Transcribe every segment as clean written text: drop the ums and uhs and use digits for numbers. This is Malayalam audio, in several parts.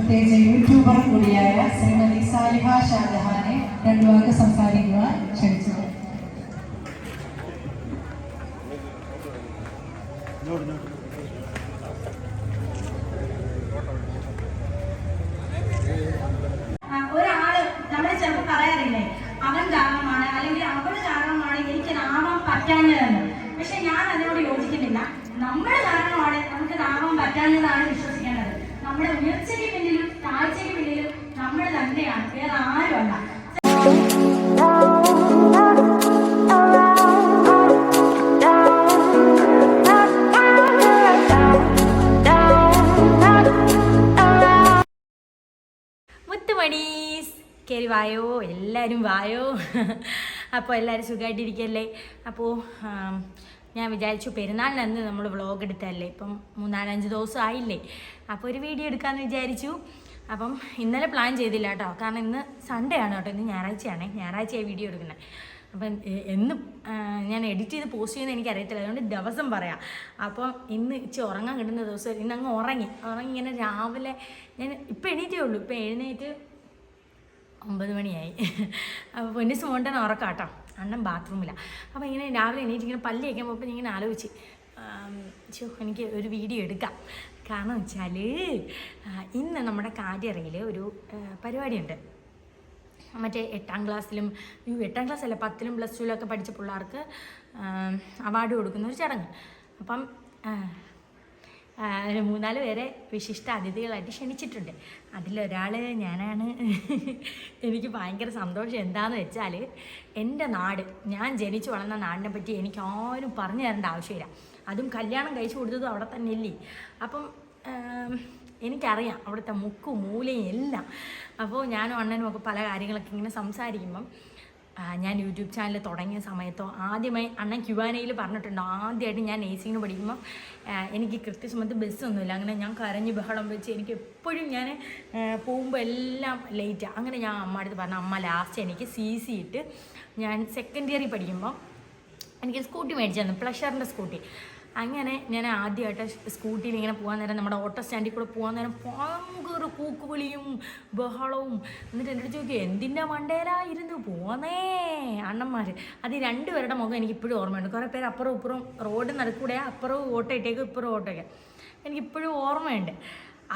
പ്രത്യേകിച്ച് യൂട്യൂബർ കൂടിയായ ശ്രീമതി സാലിഹ ഷാജഹാനെ രണ്ടു വാക്ക് സംസാരിക്കുവാൻ ക്ഷണിച്ചു. ഒരാള് നമ്മള് ചിലപ്പോൾ പറയാറില്ലേ, അവൻ കാരണമാണ് അല്ലെങ്കിൽ അവള് കാരണമാണ് എനിക്കിതാവാൻ പറ്റാഞ്ഞതെന്ന്. പക്ഷെ ഞാൻ അതിനോട് യോജിക്കുന്നില്ല. നമ്മുടെ കാരണമാണ് നമുക്ക് ഇതാവാൻ പറ്റാഞ്ഞതാണ് വിശ്വസിക്കേണ്ടത്. നമ്മുടെ ഉയർച്ചയ്ക്ക് പിന്നിലും താഴ്ചയ്ക്ക് പിന്നിലും നമ്മൾ തന്നെയാണ്, വേറെ ആരുമല്ല. മുത്തുമണീസ് കയറി വായോ, എല്ലാവരും വായോ. അപ്പോൾ എല്ലാവരും സുഖമായിട്ടിരിക്കല്ലേ. അപ്പോൾ ഞാൻ വിചാരിച്ചു പെരുന്നാളിനന്ന് നമ്മൾ വ്ളോഗ് എടുത്തല്ലേ, ഇപ്പം 3-4-5 ദിവസം ആയില്ലേ, അപ്പോൾ ഒരു വീഡിയോ എടുക്കാമെന്ന് വിചാരിച്ചു. അപ്പം ഇന്നലെ പ്ലാൻ ചെയ്തില്ല കേട്ടോ, കാരണം ഇന്ന് സൺഡേ ആണ് കേട്ടോ, ഇന്ന് ഞായറാഴ്ചയായി വീഡിയോ എടുക്കുന്നത്. അപ്പം എന്നും ഞാൻ എഡിറ്റ് ചെയ്ത് പോസ്റ്റ് ചെയ്യുന്നത് എനിക്കറിയത്തില്ല, അതുകൊണ്ട് ദിവസം പറയാം. അപ്പം ഇന്ന് ഇച്ചിരി ഉറങ്ങാൻ കിട്ടുന്ന ദിവസം ഇന്ന് അങ്ങ് ഉറങ്ങി ഇങ്ങനെ രാവിലെ ഞാൻ ഇപ്പം എണീറ്റേ ഉള്ളൂ. ഇപ്പം എഴുന്നേറ്റ് 9 മണിയായി. അപ്പോൾ പൊന്നിസ് മോണ്ടൻ ഉറക്കാം കേട്ടോ, അണ്ണൻ ബാത്റൂമിലാണ്. അപ്പോൾ ഇങ്ങനെ രാവിലെ എണീറ്റ് ഇങ്ങനെ പല്ല് കഴിക്കാൻ പോകുമ്പോൾ ഇങ്ങനെ ആലോചിച്ച് എനിക്ക് ഒരു വീഡിയോ എടുക്കാം. കാരണം വെച്ചാൽ ഇന്ന് നമ്മുടെ കാര്യറയിൽ ഒരു പരിപാടിയുണ്ട്. മറ്റേ 8ാം ക്ലാസ്സിലും 8ാം ക്ലാസ് അല്ല 10ലും +2ലൊക്കെ പഠിച്ച പിള്ളേർക്ക് അവാർഡ് കൊടുക്കുന്ന ഒരു ചടങ്ങ്. അപ്പം 3-4 പേരെ വിശിഷ്ട അതിഥികളായിട്ട് ക്ഷണിച്ചിട്ടുണ്ട്. അതിലൊരാൾ ഞാനാണ്. എനിക്ക് ഭയങ്കര സന്തോഷം എന്താണെന്ന് വെച്ചാൽ എൻ്റെ നാട്, ഞാൻ ജനിച്ചു വളർന്ന നാടിനെ പറ്റി എനിക്ക് ആരും പറഞ്ഞു തരേണ്ട ആവശ്യമില്ല. അതും കല്യാണം കഴിച്ചു കൊടുത്തതും അവിടെ തന്നെ ഇല്ലേ. അപ്പം എനിക്കറിയാം അവിടുത്തെ മുക്കും മൂലയും എല്ലാം. അപ്പോൾ ഞാനും അണ്ണനും ഒക്കെ പല കാര്യങ്ങളൊക്കെ ഇങ്ങനെ സംസാരിക്കുമ്പം ഞാൻ യൂട്യൂബ് ചാനൽ തുടങ്ങിയ സമയത്തോ ആദ്യമായി അണ്ണൻ ക്യുവാനയിൽ പറഞ്ഞിട്ടുണ്ട്, ആദ്യമായിട്ട് ഞാൻ നേഴ്സിങ്ങിന് പഠിക്കുമ്പോൾ എനിക്ക് കൃത്യസമയത്ത് ബസ്സൊന്നുമില്ല. അങ്ങനെ ഞാൻ കരഞ്ഞ് ബഹളം വെച്ച് എനിക്ക് എപ്പോഴും ഞാൻ പോകുമ്പോൾ എല്ലാം ലേറ്റാണ്. അങ്ങനെ ഞാൻ അമ്മ അടുത്ത് പറഞ്ഞു, അമ്മ ലാസ്റ്റ് എനിക്ക് CC ഇട്ട് ഞാൻ സെക്കൻഡ് ഇയറിൽ പഠിക്കുമ്പോൾ എനിക്ക് സ്കൂട്ടി മേടിച്ചു തന്നു, പ്ലഷറിൻ്റെ സ്കൂട്ടി. അങ്ങനെ ഞാൻ ആദ്യമായിട്ട് സ്കൂട്ടിയിൽ ഇങ്ങനെ പോകാൻ നേരം, നമ്മുടെ ഓട്ടോ സ്റ്റാൻഡിൽ കൂടെ പോകാൻ നേരം ഭയങ്കര കൂക്കുവിളിയും ബഹളവും. എന്നിട്ട് എൻ്റെ അടുത്ത് ചോദിക്കും, എന്തിൻ്റെ മണ്ടയിലായിരുന്നു പോന്നേ അണ്ണന്മാർ. അത് 2 പേരുടെ മുഖം എനിക്കിപ്പോഴും ഓർമ്മയുണ്ട്. കുറേ പേര് അപ്പുറവും ഇപ്പുറവും റോഡ് നടക്കൂടെ, അപ്പുറവും ഓട്ടോ ഇട്ടേക്കും ഇപ്പുറവും ഓട്ടോയ്ക്ക്, എനിക്കിപ്പോഴും ഓർമ്മയുണ്ട്.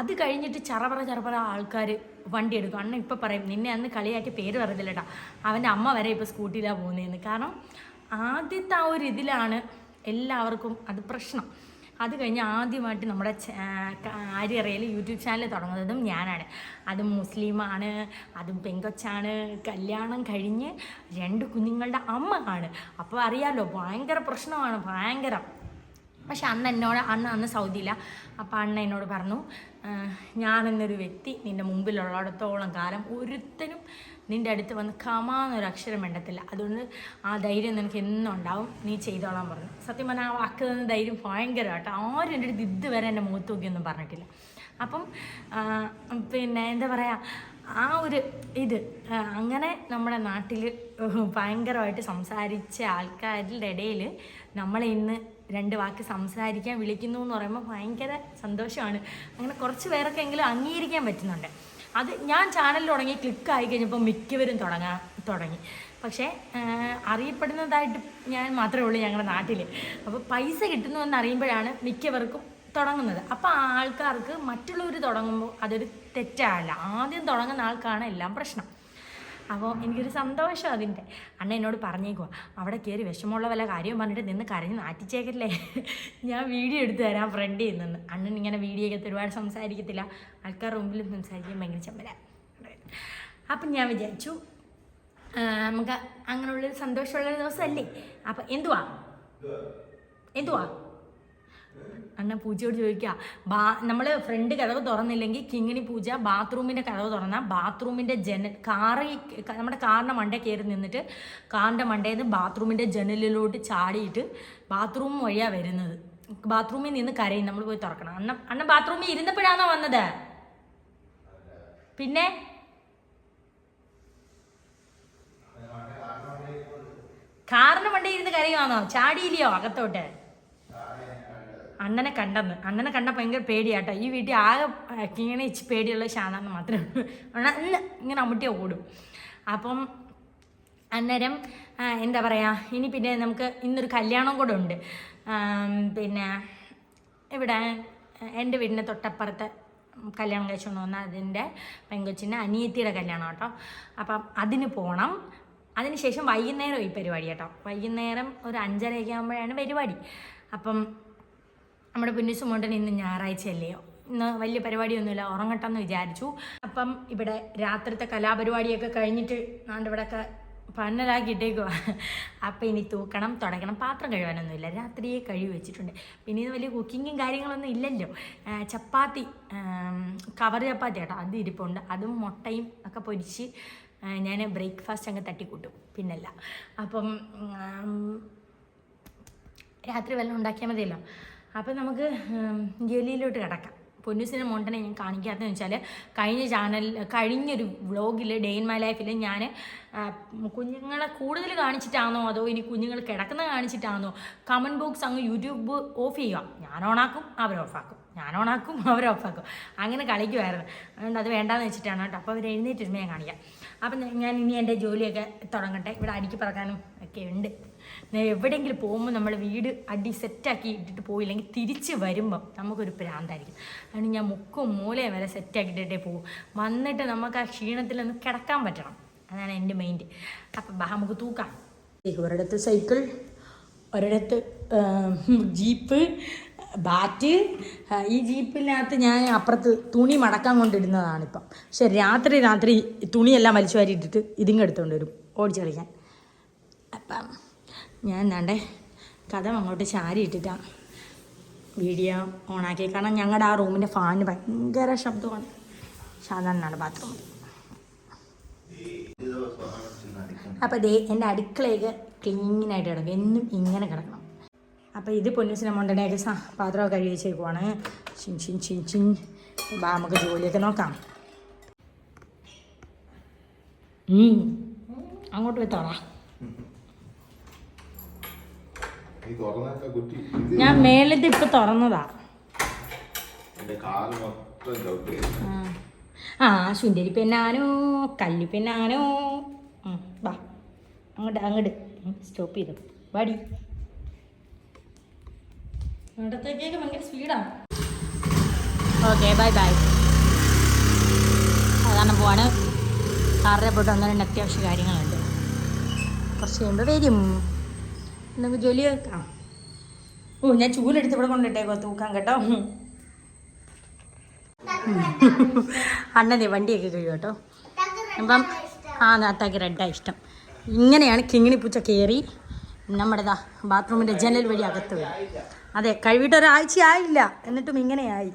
അത് കഴിഞ്ഞിട്ട് ചറപറ ആൾക്കാർ വണ്ടി എടുക്കും. അണ്ണൻ ഇപ്പം പറയും, നിന്നെ അന്ന് കളിയാക്കി പേര് പറഞ്ഞില്ല കേട്ടോ, അവൻ്റെ അമ്മ വരെ ഇപ്പോൾ സ്കൂട്ടിയിലാണ് പോകുന്നതെന്ന്. കാരണം ആദ്യത്തെ ആ ഒരു ഇതിലാണ് എല്ലാവർക്കും അത് പ്രശ്നം. അത് കഴിഞ്ഞ് ആദ്യമായിട്ട് നമ്മുടെ ആര്യറയിൽ യൂട്യൂബ് ചാനൽ തുടങ്ങുന്നതും ഞാനാണ്. അതും മുസ്ലിമാണ്, അതും പെങ്കൊച്ചാണ്, കല്യാണം കഴിഞ്ഞ് 2 കുഞ്ഞുങ്ങളുടെ അമ്മ ആണ്. അപ്പോൾ അറിയാമല്ലോ, ഭയങ്കര പ്രശ്നമാണ്, ഭയങ്കര. പക്ഷെ അന്ന് സൗദിയില്ല. അപ്പോൾ അണ്ണ എന്നോട് പറഞ്ഞു, ഞാനെന്നൊരു വ്യക്തി നിൻ്റെ മുമ്പിലുള്ളിടത്തോളം കാലം ഒരുത്തനും നിൻ്റെ അടുത്ത് വന്ന് കമാന്നൊരു അക്ഷരം വേണ്ടത്തില്ല. അതുകൊണ്ട് ആ ധൈര്യം നിനക്ക് എന്നും ഉണ്ടാവും, നീ ചെയ്തോളാൻ പറഞ്ഞു. സത്യം പറഞ്ഞാൽ ആ വാക്ക് തന്ന ധൈര്യം ഭയങ്കര കേട്ടോ. ആരും എൻ്റെ അടുത്ത് ഇതുവരെ എൻ്റെ മുഖത്ത് നോക്കിയൊന്നും പറഞ്ഞിട്ടില്ല. അപ്പം പിന്നെ എന്താ പറയുക, ആ ഒരു ഇത് അങ്ങനെ നമ്മുടെ നാട്ടിൽ ഭയങ്കരമായിട്ട് സംസാരിച്ച ആൾക്കാരുടെ ഇടയിൽ നമ്മളെ ഇന്ന് 2 വാക്ക് സംസാരിക്കാൻ വിളിക്കുന്നു എന്ന് പറയുമ്പോൾ ഭയങ്കര സന്തോഷമാണ്. അങ്ങനെ കുറച്ച് പേരൊക്കെ എങ്കിലും അംഗീകരിക്കാൻ പറ്റുന്നുണ്ട്. അത് ഞാൻ ചാനൽ തുടങ്ങി ക്ലിക്കായി കഴിഞ്ഞപ്പോൾ മിക്കവരും തുടങ്ങി. പക്ഷേ അറിയപ്പെടുന്നതായിട്ട് ഞാൻ മാത്രമേ ഉള്ളൂ ഞങ്ങളുടെ നാട്ടിൽ. അപ്പോൾ പൈസ കിട്ടുന്നുവെന്ന് അറിയുമ്പോഴാണ് മിക്കവർക്കും തുടങ്ങുന്നത്. അപ്പോൾ ആൾക്കാർക്ക് മറ്റുള്ളവർ തുടങ്ങുമ്പോൾ അതൊരു തെറ്റല്ല, ആദ്യം തുടങ്ങുന്ന ആൾക്കാണ് എല്ലാം പ്രശ്നം. അപ്പോൾ എനിക്കൊരു സന്തോഷം അതിൻ്റെ. അണ്ണ എന്നോട് പറഞ്ഞേക്കുവാ, അവിടെ കയറി വിഷമമുള്ള വല്ല കാര്യവും പറഞ്ഞിട്ട് നിന്ന് കരഞ്ഞ് നാറ്റിച്ചേക്കല്ലേ, ഞാൻ വീഡിയോ എടുത്ത് തരാം ഫ്രണ്ടിൽ നിന്ന്. അണ്ണൻ ഇങ്ങനെ വീഡിയോ ഒക്കെ ഒരുപാട് സംസാരിക്കത്തില്ല, ആൾക്കാരുടെ മുമ്പിലും സംസാരിക്കാൻ ഭയങ്കര ചമ്മല. അപ്പം ഞാൻ വിചാരിച്ചു നമുക്ക് അങ്ങനെയുള്ളൊരു സന്തോഷമുള്ളൊരു ദിവസമല്ലേ. അപ്പം എന്തുവാ അണ്ണൻ പൂജയോട് ചോദിക്കുക, നമ്മൾ ഫ്രണ്ട് കതവ് തുറന്നില്ലെങ്കിൽ കിങ്ങിണി പൂജ ബാത്റൂമിൻ്റെ കതവ് തുറന്നാൽ ബാത്റൂമിൻ്റെ നമ്മുടെ കാറിൻ്റെ മണ്ടയിൽ കയറി നിന്നിട്ട് കാറിൻ്റെ മണ്ടയിൽ നിന്ന് ബാത്റൂമിൻ്റെ ജനലിലോട്ട് ചാടിയിട്ട് ബാത്റൂം വഴിയാണ് വരുന്നത്. ബാത്റൂമിൽ നിന്ന് കരയും, നമ്മൾ പോയി തുറക്കണം. അണ്ണൻ ബാത്റൂമിൽ ഇരുന്നപ്പോഴാണോ വന്നത്? പിന്നെ കാറിൻ്റെ മണ്ടയിൽ ഇരുന്ന് കരയുവാണോ? ചാടിയില്ലയോ അകത്തോട്ട്? അണ്ണനെ കണ്ട ഭയങ്കര പേടിയാട്ടോ. ഈ വീട്ടിൽ ആകെ ഇങ്ങനെ ഇച്ചിരി പേടിയുള്ള ഷാനാന്ന് മാത്രമേ ഉള്ളൂ. അണ്ണ ഇങ്ങനെ അമ്മൂട്ടിയെ ഓടും. അപ്പം അന്നേരം എന്താ പറയുക, ഇനി പിന്നെ നമുക്ക് ഇന്നൊരു കല്യാണം കൂടെ ഉണ്ട്. പിന്നെ ഇവിടെ എൻ്റെ വീടിൻ്റെ തൊട്ടപ്പുറത്തെ കല്യാണം കഴിച്ചുകൊണ്ട് വന്ന അതിൻ്റെ പെങ്കൊച്ചിൻ്റെ അനിയത്തിയുടെ കല്യാണം കേട്ടോ. അപ്പം അതിന് പോകണം. അതിനുശേഷം വൈകുന്നേരം ഈ പരിപാടി കേട്ടോ. വൈകുന്നേരം ഒരു 5:30 ആകുമ്പോഴാണ് പരിപാടി. അപ്പം നമ്മുടെ പുന്നൂസുമോണ്ടൻ ഇന്ന് ഞായറാഴ്ചയല്ലേ, ഇന്ന് വലിയ പരിപാടിയൊന്നുമില്ല, ഉറങ്ങട്ടെന്ന് വിചാരിച്ചു. അപ്പം ഇവിടെ രാത്രിത്തെ കലാപരിപാടിയൊക്കെ കഴിഞ്ഞിട്ട് ഇവിടെയൊക്കെ പന്നലാക്കിയിട്ടേക്കുക. അപ്പം ഇനി തൂക്കണം, തുടയ്ക്കണം, പാത്രം കഴുകാനൊന്നുമില്ല, രാത്രിയെ കഴുകി വെച്ചിട്ടുണ്ട്. പിന്നെ ഇത് വലിയ കുക്കിങ്ങും കാര്യങ്ങളൊന്നും ഇല്ലല്ലോ. ചപ്പാത്തി, കവർ ചപ്പാത്തി കേട്ടോ, അത് ഇരിപ്പുണ്ട്. അതും മുട്ടയും ഒക്കെ പൊരിച്ച് ഞാൻ ബ്രേക്ക്ഫാസ്റ്റ് അങ്ങ് തട്ടിക്കൂട്ടും, പിന്നല്ല. അപ്പം രാത്രി വല്ലതും ഉണ്ടാക്കിയാൽ മതിയല്ലോ. അപ്പം നമുക്ക് ജോലിയിലോട്ട് കിടക്കാം. പൊന്നൂസിൻ്റെ മോണ്ടനെ ഞാൻ കാണിക്കാത്തതെന്ന് വെച്ചാൽ കഴിഞ്ഞൊരു വ്ളോഗിൽ ഡേ ഇൻ മൈ ലൈഫിൽ ഞാൻ കുഞ്ഞുങ്ങളെ കൂടുതൽ കാണിച്ചിട്ടാണോ അതോ ഇനി കുഞ്ഞുങ്ങൾ കിടക്കുന്ന കാണിച്ചിട്ടാണോ കമൻറ്റ് ബോക്സ് അങ്ങ് യൂട്യൂബ് ഓഫ് ചെയ്യുക. ഞാൻ ഓണാക്കും, അവർ ഓഫാക്കും, ഞാൻ ഓണാക്കും, അവർ ഓഫാക്കും, അങ്ങനെ കളിക്കുമായിരുന്നു. അതുകൊണ്ട് അത് വേണ്ടാന്ന് വെച്ചിട്ടാണ് കേട്ടോ. അപ്പോൾ അവർ എഴുന്നേറ്റിരുമ്പോൾ ഞാൻ കാണിക്കാം. അപ്പം ഞാൻ ഇനി എൻ്റെ ജോലിയൊക്കെ തുടങ്ങട്ടെ. ഇവിടെ അടിക്ക് പറക്കാനും ഒക്കെ ഉണ്ട്. എവിടെയെങ്കിലും പോകുമ്പോൾ നമ്മൾ വീട് അടി സെറ്റാക്കി ഇട്ടിട്ട് പോയില്ലെങ്കിൽ തിരിച്ച് വരുമ്പം നമുക്കൊരു പ്രാന്തായിരിക്കും. അതുകൊണ്ട് ഞാൻ മുക്കും മൂലയും വരെ സെറ്റാക്കിയിട്ടേ പോകും. വന്നിട്ട് നമുക്ക് ആ ക്ഷീണത്തിലൊന്ന് കിടക്കാൻ പറ്റണം, അതാണ് എൻ്റെ മൈൻഡ്. അപ്പം നമുക്ക് തൂക്കാം. ഒരിടത്ത് സൈക്കിൾ, ഒരിടത്ത് ജീപ്പ്, ബാറ്റ്. ഈ ജീപ്പിനകത്ത് ഞാൻ അപ്പുറത്ത് തുണി മടക്കാൻ കൊണ്ടിടുന്നതാണിപ്പം. പക്ഷെ രാത്രി തുണിയെല്ലാം വലിച്ചു വാരിയിട്ടിട്ട് ഇതിങ്ങ് എടുത്തുകൊണ്ട് വരും ഓടിച്ച് കളിക്കാൻ. അപ്പം ഞാൻ എന്താണ്ടേ കഥ അങ്ങോട്ട് ചാരി ഇട്ടിട്ടാണ് വീഡിയോ ഓണാക്കി. കാരണം ഞങ്ങളുടെ ആ റൂമിൻ്റെ ഫാന് ഭയങ്കര ശബ്ദമാണ്. സാധാരണ ബാത്റൂം. അപ്പോൾ ദേ എൻ്റെ അടുക്കളയൊക്കെ ക്ലീനായിട്ട് കിടക്കും, എന്നും ഇങ്ങനെ കിടക്കണം. അപ്പോൾ ഇത് പൊന്നൂസിനെ മോണ്ടനെയൊക്കെ പാത്രമൊക്കെ കഴുകി വെച്ചേക്കുവാണ്. ചിൻ നമുക്ക് ജോലിയൊക്കെ നോക്കാം. അങ്ങോട്ട് വെത്തോളാം. ഞാൻ മേലത്തെ ഇപ്പൊ തുറന്നതാ. ശുണ്ടരി പെണ്ണാനോ കല്ലി പെണ്ണാനോ. വാ അങ്ങോട്ട് സ്റ്റോപ്പ് ചെയ്തു വാടി. ഇടത്തേക്കൊക്കെ ഭയങ്കര സ്പീഡാണ്. Okay bye. സാധാരണ പോവാണ്. 6:30 പോയിട്ട് 1-2 അത്യാവശ്യ കാര്യങ്ങളുണ്ട്. കുറച്ച് കഴിയുമ്പോൾ വരും. നമുക്ക് ജോലി വെക്കാം. ഞാൻ ചൂലെടുത്ത് ഇവിടെ കൊണ്ടിട്ടേക്കോ തൂക്കാൻ കേട്ടോ. അണ്ണനെ വണ്ടിയൊക്കെ കഴിയും കേട്ടോ. അപ്പം അത്താക്ക് റെഡാണ് ഇഷ്ടം. ഇങ്ങനെയാണ് കിങ്ങിണി പൂച്ച കയറി നമ്മുടെ ബാത്റൂമിൻ്റെ ജനൽ വഴി അകത്ത് വരും. അതെ, കഴുകിയിട്ട് ഒരാഴ്ചയായില്ല, എന്നിട്ടും ഇങ്ങനെയായി.